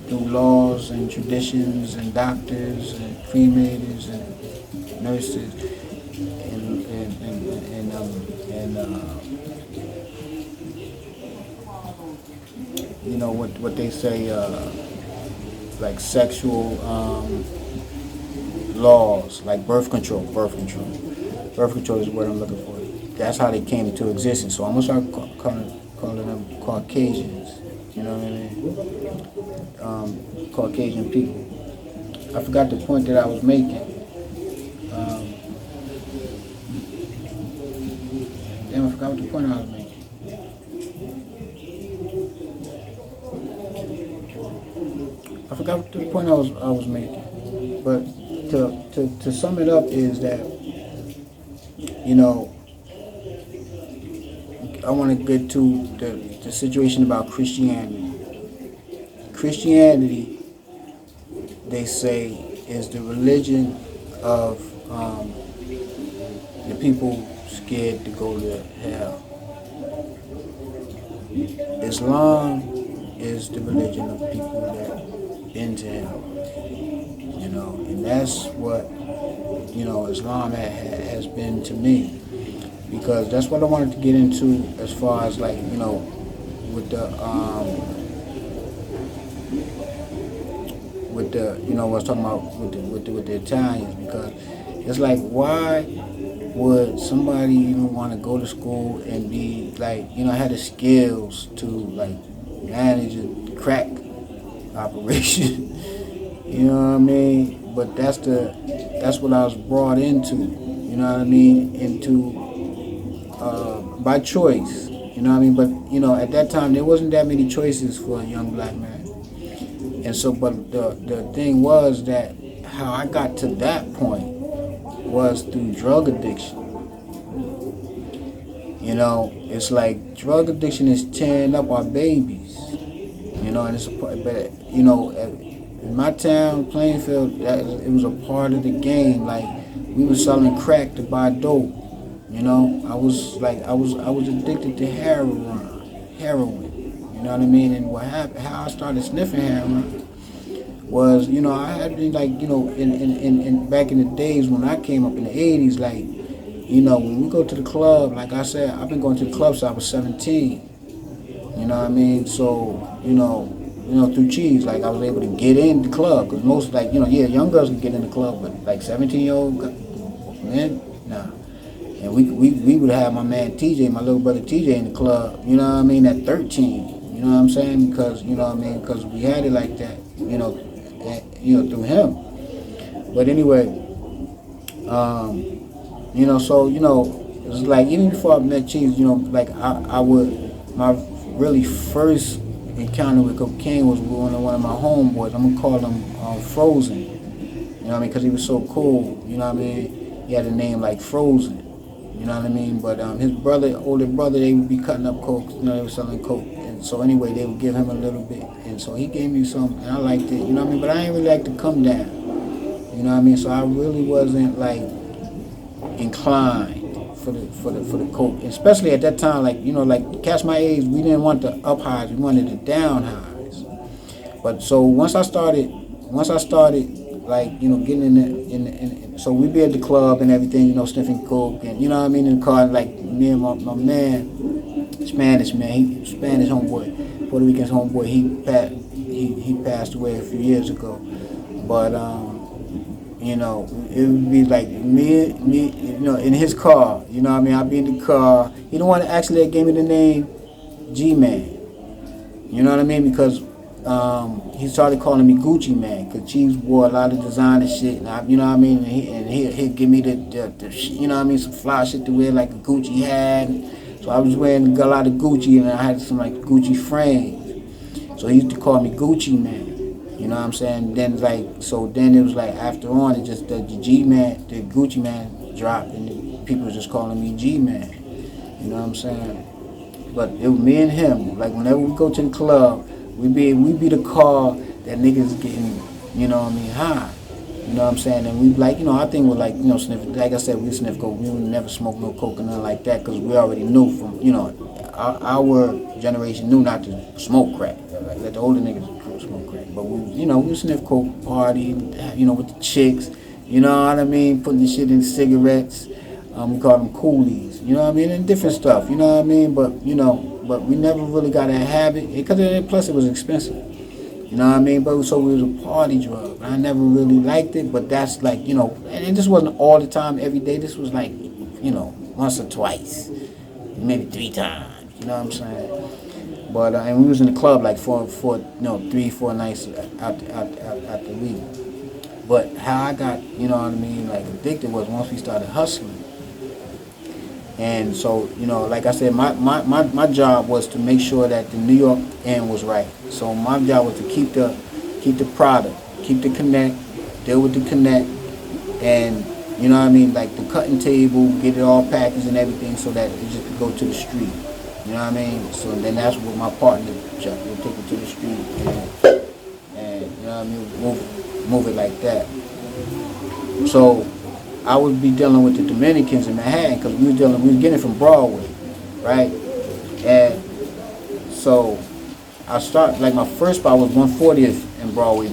through laws and traditions and doctors and cremators and nurses and what they say, like sexual laws, like birth control. Birth control is what I'm looking for. That's how they came into existence. So I'm gonna start calling them Caucasians. You know what I mean? Caucasian people. I forgot the point that I was making. I forgot what the point I was making. I forgot what the point I was making. But to sum it up is that, I want to get to the situation about Christianity. Christianity, they say, is the religion of the people scared to go to hell. Islam is the religion of people that been to hell. And that's what, Islam has been to me. Because that's what I wanted to get into as far as like, with the with the, you know, what I was talking about with the Italians, because it's like, why would somebody even want to go to school and be like, you know, have the skills to like manage a crack operation? You know what I mean? But that's what I was brought into. You know what I mean? Into by choice. You know what I mean? But you know, at that time there wasn't that many choices for a young black man. And so, but the thing was that how I got to that point was through drug addiction. You know, it's like drug addiction is tearing up our babies. You know, and it's but you know, in my town, Plainfield, it was a part of the game. Like we were selling crack to buy dope. You know, I was addicted to heroin. You know what I mean? And what happened? How I started sniffing heroin was, you know, I had been like, you know, in back in the days when I came up in the '80s, like, you know, when we go to the club, like I said, I've been going to the club since I was 17. You know what I mean? So, you know, through cheese, like I was able to get in the club, because most, like, you know, yeah, young girls can get in the club, but like 17-year-old men, nah. And we would have my man TJ, my little brother TJ, in the club, you know what I mean, at 13. You know what I'm saying? Because, you know what I mean, because we had it like that, you know, through him. But anyway, you know, so, you know, it was like, even before I met Cheese, you know, like my really first encounter with cocaine was with one of my homeboys. I'm gonna call him Frozen. You know what I mean? Because he was so cool. You know what I mean? He had a name like Frozen. You know what I mean? But his older brother, they would be cutting up coke. You know, they were selling coke. And so anyway, they would give him a little bit. And so he gave me some, and I liked it. You know what I mean? But I didn't really like to come down. You know what I mean? So I really wasn't like inclined for the coke, especially at that time. Like, you know, like cats my age, we didn't want the up highs, we wanted the down highs. But so once I started like, you know, getting in so we'd be at the club and everything, you know, sniffing coke, and you know what I mean, in the car, like me and my man, Spanish homeboy, Puerto Rican's homeboy, he passed away a few years ago. But you know, it would be like me, you know, in his car. You know what I mean? I'd be in the car. He the one that actually gave me the name G-Man. You know what I mean? Because he started calling me Gucci Man, because Cheese wore a lot of designer shit. And you know what I mean? And he'd give me the you know what I mean, some fly shit to wear, like a Gucci hat. So I was wearing a lot of Gucci, and I had some like Gucci frames. So he used to call me Gucci Man. You know what I'm saying? Then then it was like after on, it just the G-Man, the Gucci Man dropped, and people was just calling me G-Man. You know what I'm saying? But it was me and him. Like whenever we go to the club, we be the car that niggas getting, you know what I mean, high. You know what I'm saying? And we like, you know, our thing was like, you know, sniff. Like I said, we sniff coke. We would never smoke no coke or nothing like that, because we already knew from, you know, our generation knew not to smoke crack. Like let the older niggas smoke crack. But we, you know, we sniff coke, party, you know, with the chicks. You know what I mean? Putting the shit in cigarettes. We call them coolies. You know what I mean? And different stuff. You know what I mean? But you know, but we never really got a habit, because plus it was expensive. You know what I mean? But so it was a party drug. I never really liked it, but that's like, you know, and it just wasn't all the time, every day. This was like, you know, once or twice, maybe 3 times. You know what I'm saying? But and we was in the club like 3-4 nights out the week. But how I got, you know what I mean, like addicted was once we started hustling. And so, you know, like I said, my job was to make sure that the New York end was right. So my job was to keep the product, keep the connect, deal with the connect, and you know what I mean, like the cutting table, get it all packaged and everything, so that it just could go to the street. You know what I mean? So then that's what my partner job would take it to the street, and you know what I mean, move it like that. So I would be dealing with the Dominicans in Manhattan, because we was getting it from Broadway, right? And so I started, like my first spot was 140th and Broadway,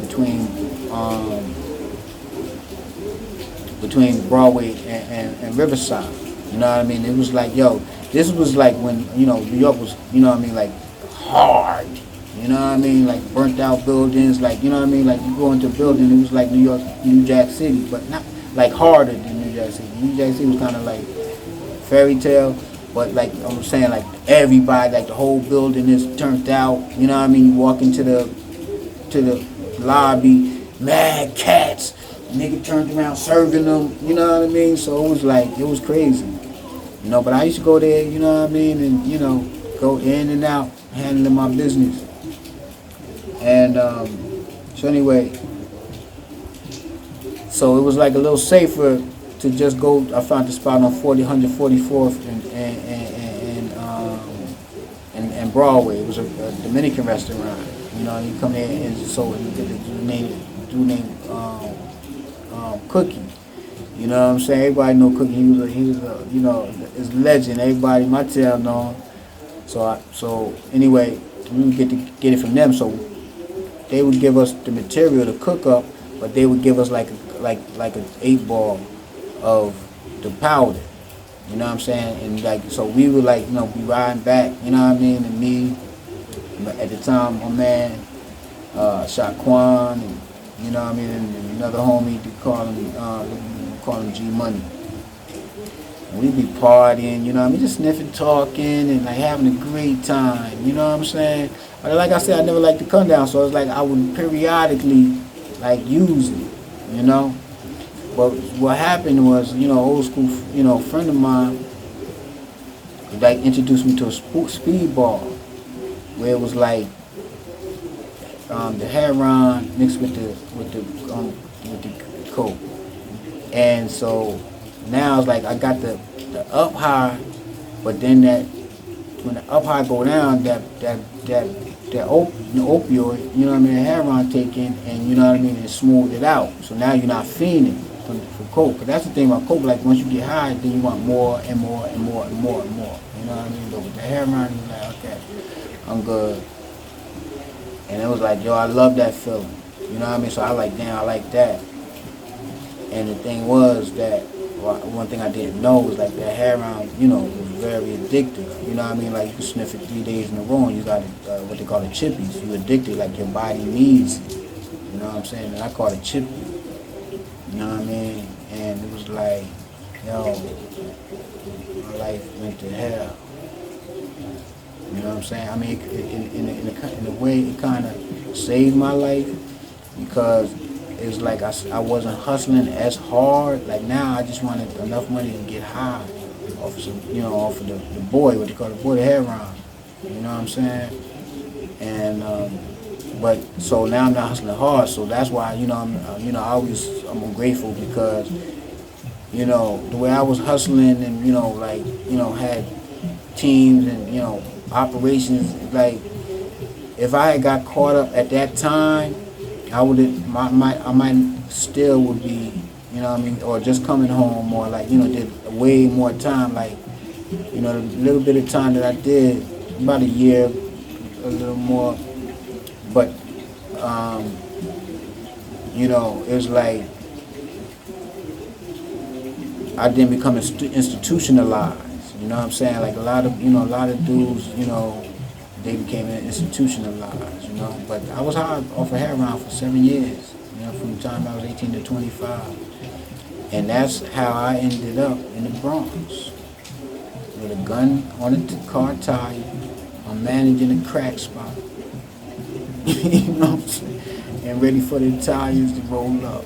between Broadway and Riverside. You know what I mean? It was like, yo, this was like when, you know, New York was, you know what I mean, like hard. You know what I mean? Like burnt out buildings, like, you know what I mean? Like you go into a building, it was like New Jack City, but not like harder than New Jack City. New Jack City was kind of like fairy tale, but like I'm saying, like everybody, like the whole building is turned out. You know what I mean? You walk into the lobby, mad cats, nigga turned around serving them. You know what I mean? So it was crazy. You know, but I used to go there. You know what I mean? And you know, go in and out, handling my business. And so anyway, so it was like a little safer to just go. I found the spot on 144th and Broadway. It was a Dominican restaurant. You know, you come there and so you get the dude named Cookie. You know what I'm saying? Everybody know Cookie. He was a you know, is a legend. Everybody in my town know him. So anyway, we would get it from them. So they would give us the material to cook up, but they would give us like an 8-ball of the powder. You know what I'm saying? And like, so we would like, you know, be riding back, you know what I mean? And me, at the time, my man, Shaquan, and you know what I mean? And another homie, they call him G Money. And we'd be partying, you know what I mean? Just sniffing, talking, and like having a great time, you know what I'm saying? But like I said, I never liked to come down, so it's like I would periodically like use it, you know? But what happened was, you know, old school, you know, friend of mine, like introduced me to a speedball, where it was like the heroin mixed with the coke, and so now it's like I got the up high, but then when the up high go down, that opioid, you know what I mean, the heroin taken, and you know what I mean, it smoothed it out. So now you're not fiending for coke. Cause that's the thing about coke. Like once you get high, then you want more and more and more and more and more. You know what I mean? But with the heroin, you're like, okay, I'm good. And it was like, yo, I love that feeling. You know what I mean? So I like that. And the thing was that, well, one thing I didn't know was like that heroin, you know, was very addictive. You know what I mean? Like you can sniff it 3 days in a row and you got what they call the chippies. You addicted, like your body needs it. You know what I'm saying? And I call it chippy. You know what I mean? And it was like, yo, my life went to hell. You know what I'm saying? I mean, in a way, it kind of saved my life because it's like I wasn't hustling as hard. Like now, I just wanted enough money to get high off of some, you know, off of the boy, what they call the boy, the heroin. You know what I'm saying? And but so now I'm not hustling hard. So that's why, you know, I'm grateful because, you know, the way I was hustling and, you know, like, you know, had teams and, you know, operations, like if I had got caught up at that time, I might still would be, you know what I mean, or just coming home, or like, you know, did way more time, like, you know, the little bit of time that I did, about a year, a little more, but you know, it was like I didn't become institutionalized. You know what I'm saying? Like a lot of dudes, you know, they became institutionalized, you know. But I was high off of heroin for 7 years, you know, from the time I was 18 to 25. And that's how I ended up in the Bronx. With a gun on a car tire, I'm managing a crack spot. You know what I'm saying? And ready for the tires to roll up.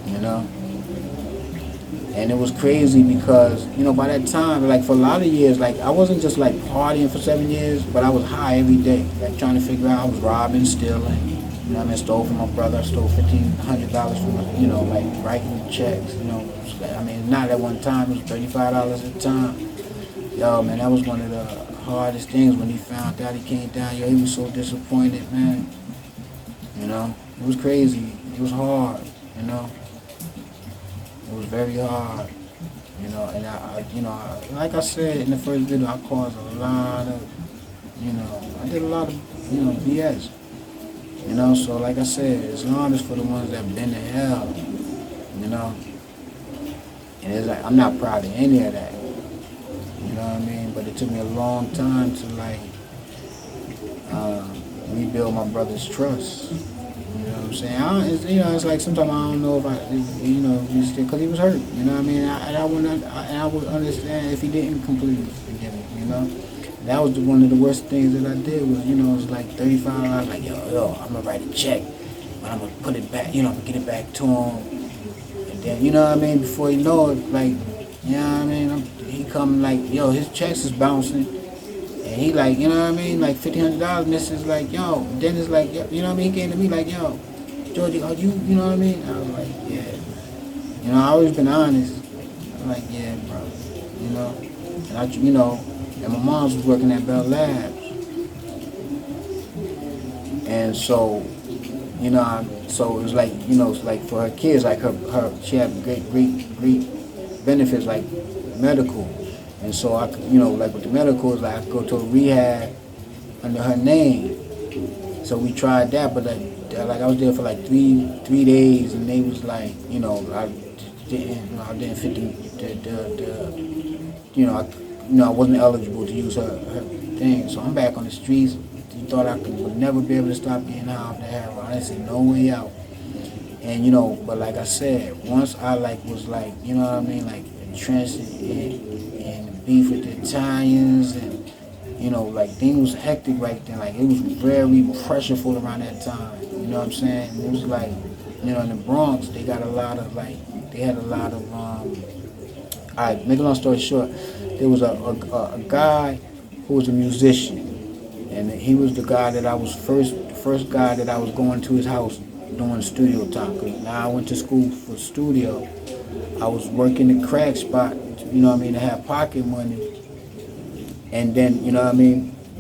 You know? And it was crazy because, you know, by that time, like for a lot of years, like I wasn't just like partying for 7 years, but I was high every day, like trying to figure out, I was robbing, stealing, you know what I mean, stole from my brother, I stole $1,500 from my, you know, like writing checks, you know, I mean, not at one time, it was $35 at a time. Yo, man, that was one of the hardest things when he found out he came down, yo, he was so disappointed, man, you know, it was crazy, it was hard, you know. It was very hard, you know, and I like I said in the first video, I caused a lot of, you know, I did a lot of, you know, BS, you know, so like I said, Islam is for the ones that been to hell, you know, and it's like, I'm not proud of any of that, you know what I mean, but it took me a long time to like rebuild my brother's trust. You know what I'm saying? It's like sometimes I don't know if because he was hurt. You know what I mean? I would understand if he didn't completely forgive me. You know, that was one of the worst things that I did was, it was like 35. I was like, yo, I'm gonna write a check, but I'm gonna put it back. I'm gonna get it back to him. And then, you know what I mean? Before you know it, like, you know what I mean? He come like, yo, his checks is bouncing. And he like, you know what I mean? Like $1,500. And this is like, yo. Then it's like, you know what I mean? He came to me like, yo, Georgie, are you know what I mean? I was like, yeah. I always been honest. I'm like, yeah, bro. And and my mom's was working at Bell Labs. And so, so it was like, it's like for her kids, like she had great benefits, like medical. And so I could, like with the medical, it's like I could go to a rehab under her name. So we tried that, but like I was there for like three days, and they was like, I didn't fit I wasn't eligible to use her thing. So I'm back on the streets. You thought I would never be able to stop getting high off the heroin. I didn't see no way out. And but like I said, once I was like, you know what I mean, like entrenched in the beef with the Italians, and like things was hectic right then. Like it was very pressureful around that time. You know what I'm saying? It was like, in the Bronx, they had a lot of alright, make a long story short, there was a guy who was a musician, and he was the guy that I was first guy that I was going to his house doing studio time. Cause now I went to school for studio. I was working the crack spot, to have pocket money, and then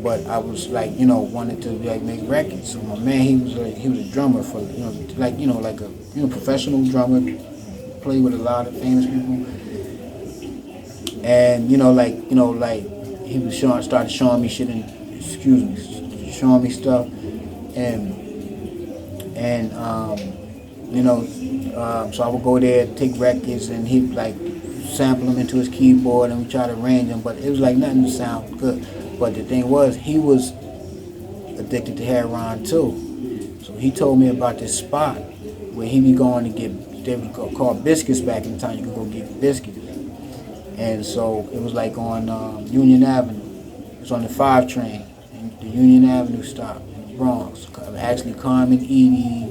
but I was like, wanted to like make records. So my man, he was a drummer for like a professional drummer, played with a lot of famous people. And he was started showing me shit and showing me stuff, and so I would go there, take records, and he'd like sample them into his keyboard, and we try to arrange them, but it was like nothing to sound good. But the thing was, he was addicted to heroin too. So he told me about this spot where he be going to get, they were called biscuits back in the time. You could go get biscuits. And so it was like on Union Avenue. It was on the 5 train, and the Union Avenue stop in the Bronx. Actually, Carmen Edie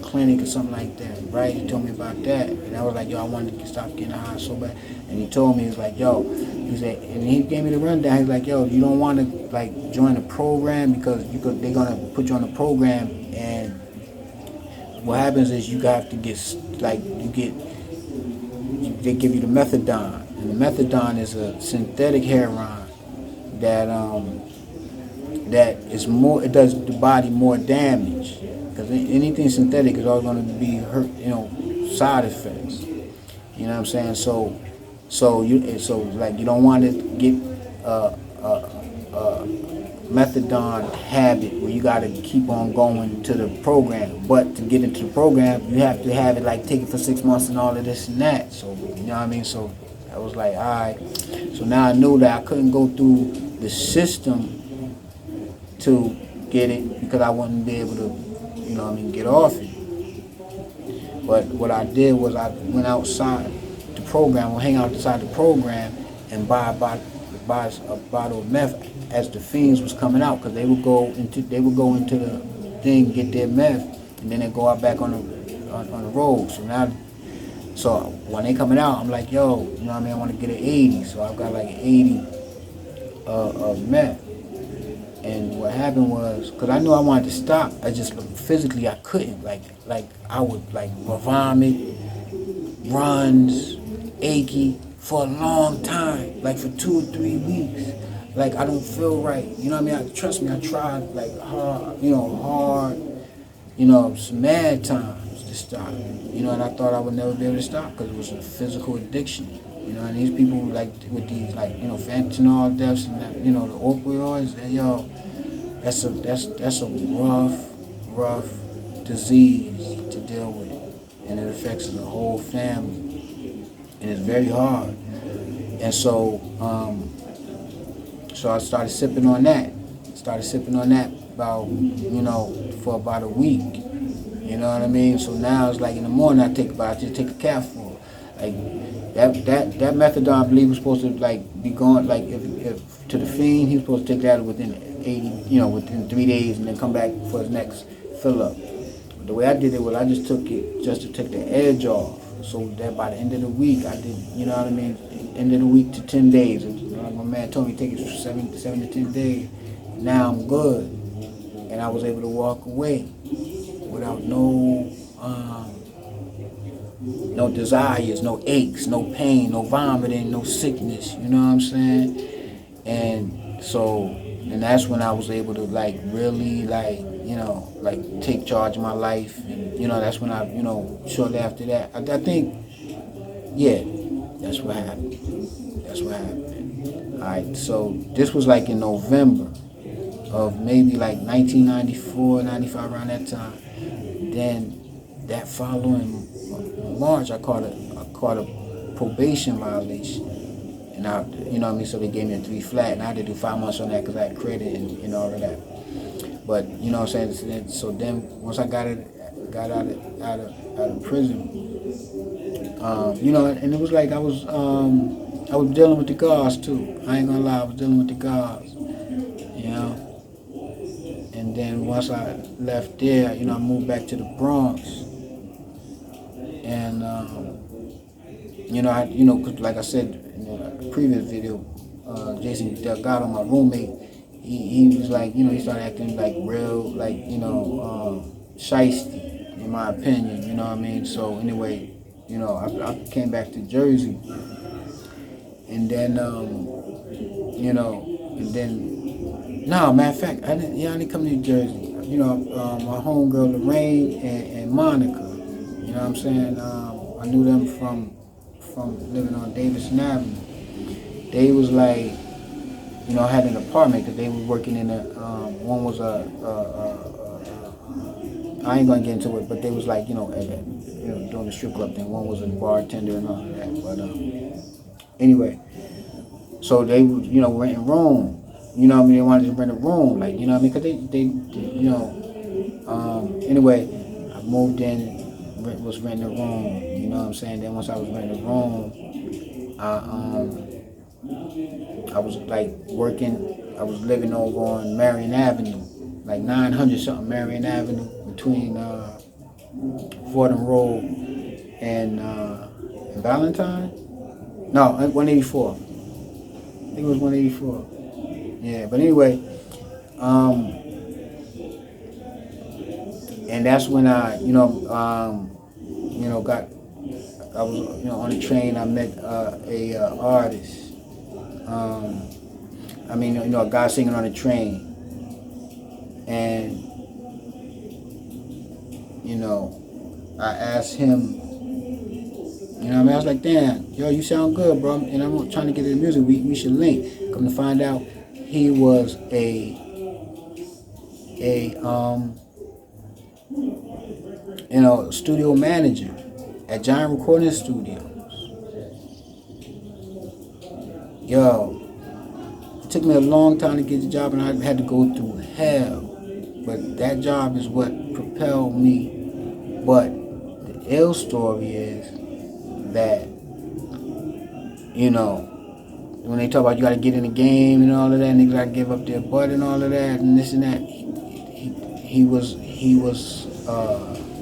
clinic or something like that, right? He told me about that, and I was like, yo, I wanted to stop getting high so bad. And he told me, he was like, yo, he said, and he gave me the rundown. He's like, yo, you don't want to like join the program because they're gonna put you on the program, and what happens is you have to get they give you the methadone, and the methadone is a synthetic heroin that is more, it does the body more damage, because anything synthetic is always going to be hurt, side effects. You know what I'm saying? So you don't want to get methadone habit where you got to keep on going to the program. But to get into the program, you have to have it like take it for 6 months and all of this and that. So you know what I mean? So I was like, all right. So now I knew that I couldn't go through the system to get it because I wouldn't be able to, get off it. But what I did was I went outside the program, or hang outside the program, and buy a bottle of meth as the fiends was coming out, because they would go into the thing, get their meth, and then they go out back on the road. So when they coming out, I'm like, yo, you know what I mean? I want to get an 80, so I've got like an 80 of meth. And what happened was, because I knew I wanted to stop, I just physically I couldn't. Like I would like vomit, runs, achy for a long time, like for 2 or 3 weeks. Like I don't feel right. You know what I mean? Trust me, I tried like hard, some mad times to stop. And I thought I would never be able to stop because it was a physical addiction. And these people like with these fentanyl deaths and that, the opioids, and that's a rough disease to deal with, and it affects the whole family, and it's very hard. And so I started sipping on that, Started sipping on that about, for about a week. You know what I mean? So now it's like in the morning I just take a capful. Like that methadone, I believe, was supposed to like be going like if to the fiend, he was supposed to take that within 80, within 3 days, and then come back for his next fill up. But the way I did it was I just took it just to take the edge off. So that by the end of the week, I did, you know what I mean? End of the week to 10 days. Like my man told me, take it 7 to 10 days. Now I'm good, and I was able to walk away without no desires, no aches, no pain, no vomiting, no sickness. You know what I'm saying? And so, and that's when I was able to like really like take charge of my life. And that's when I shortly after that, I think, yeah, that's what happened. That's what happened. All right. So this was like in November of maybe like 1994, 95, around that time. Then that following March, I caught a probation violation, and so they gave me a 3 flat, and I had to do 5 months on that because I had credit and all of that. But you know what I'm saying. So then once I got out of prison, and it was like I was dealing with the guards too. I ain't gonna lie, I was dealing with the guards, And then once I left there, I moved back to the Bronx. And, cause like I said in the previous video, Jason Delgado, my roommate, he was like, he started acting like real, like, shiesty, in my opinion, you know what I mean? So anyway, I came back to Jersey. And then, no, matter of fact, I didn't come to New Jersey. My homegirl Lorraine and Monica, you know what I'm saying? I knew them from living on Davidson Avenue. They was like, had an apartment because they were working in one was I ain't gonna get into it, but they was like, doing the strip club thing. One was a bartender and all of that. But anyway, so they would, renting room. They wanted to rent a room, like, because they anyway, I moved in, was renting a room, you know what I'm saying? Then once I was renting a room, I was like working, I was living over on Marion Avenue, like 900 something Marion Avenue, between Fordham Road and Valentine? No, 184. I think it was 184. Yeah, but anyway, and that's when I was on the train. I met a artist. A guy singing on the train, and I asked him. I was like, damn, yo, you sound good, bro. And I'm trying to get into music. We should link. Come to find out, he was a studio manager at Giant Recording Studios. Yo, it took me a long time to get the job, and I had to go through hell. But that job is what propelled me. But the ill story is that, when they talk about you got to get in the game and all of that, and they got to give up their butt and all of that, and this and that, he was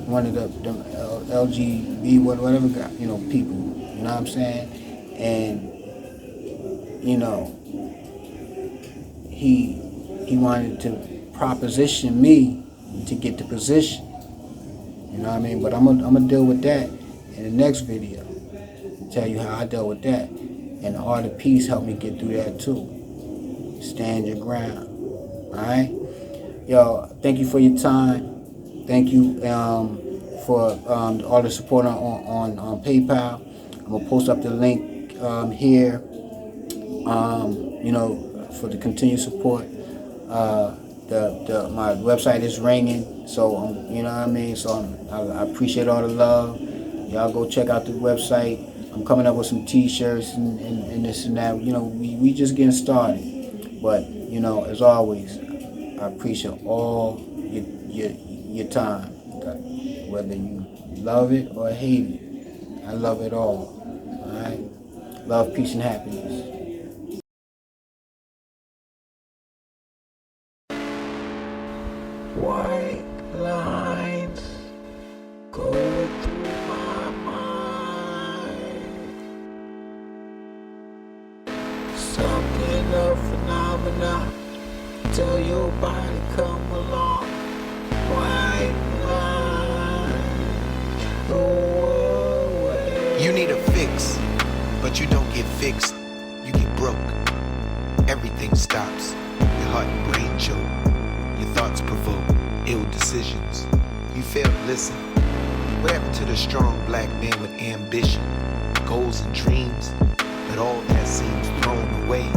one of the LGB whatever people, you know what I'm saying, and he wanted to proposition me to get the position, you know what I mean. But I'm gonna deal with that in the next video. Tell you how I dealt with that, and the art of peace helped me get through that too. Stand your ground. All right, yo. Thank you for your time. Thank you for all the support on PayPal. I'm gonna post up the link here. For the continued support. My website is ringing, so you know what I mean. So I appreciate all the love. Y'all go check out the website. I'm coming up with some T-shirts and this and that. We just getting started. But as always, I appreciate all your time, whether you love it or hate it. I love it all. All right. Love, peace, and happiness. White lines go through my mind. Something of phenomena. Tell your body come along. White lines go away. You need a fix, but you don't get fixed. You get broke. Everything stops. Your heart and brain choke. Your thoughts provoke ill decisions. You fail to listen. What happened to the strong black man with ambition, goals and dreams? But all that seems thrown away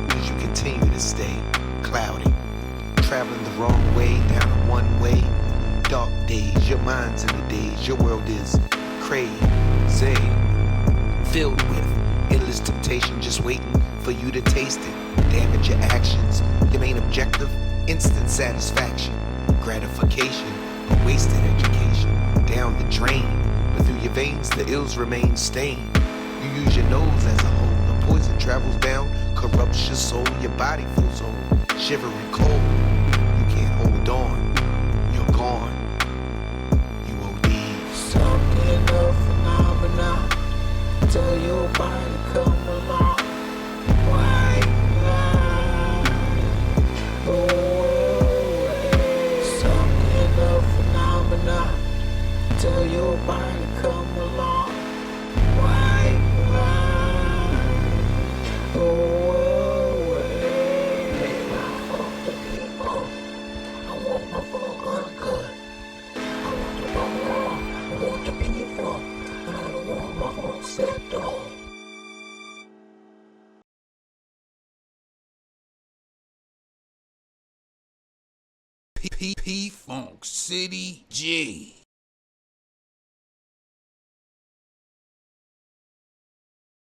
because you continue to stay cloudy, traveling the wrong way down a one-way. Dark days, your mind's in the daze. Your world is crazy, filled with endless temptation, just waiting for you to taste it. Damage your actions. Your main objective, instant satisfaction, gratification, a wasted education, down the drain. But through your veins, the ills remain stained. You use your nose as a hole. The poison travels down, corrupts your soul. Your body feels old, shivering cold. You can't hold on. You're gone. You OD. Something of phenomena. Tell your body come along. White line go away. Something of phenomena. Tell your body come along. White line go away. I fuck the people. I want my fuck uncut. I want the bone raw. I want the people. And I don't want my fuck set off. P Funk City G.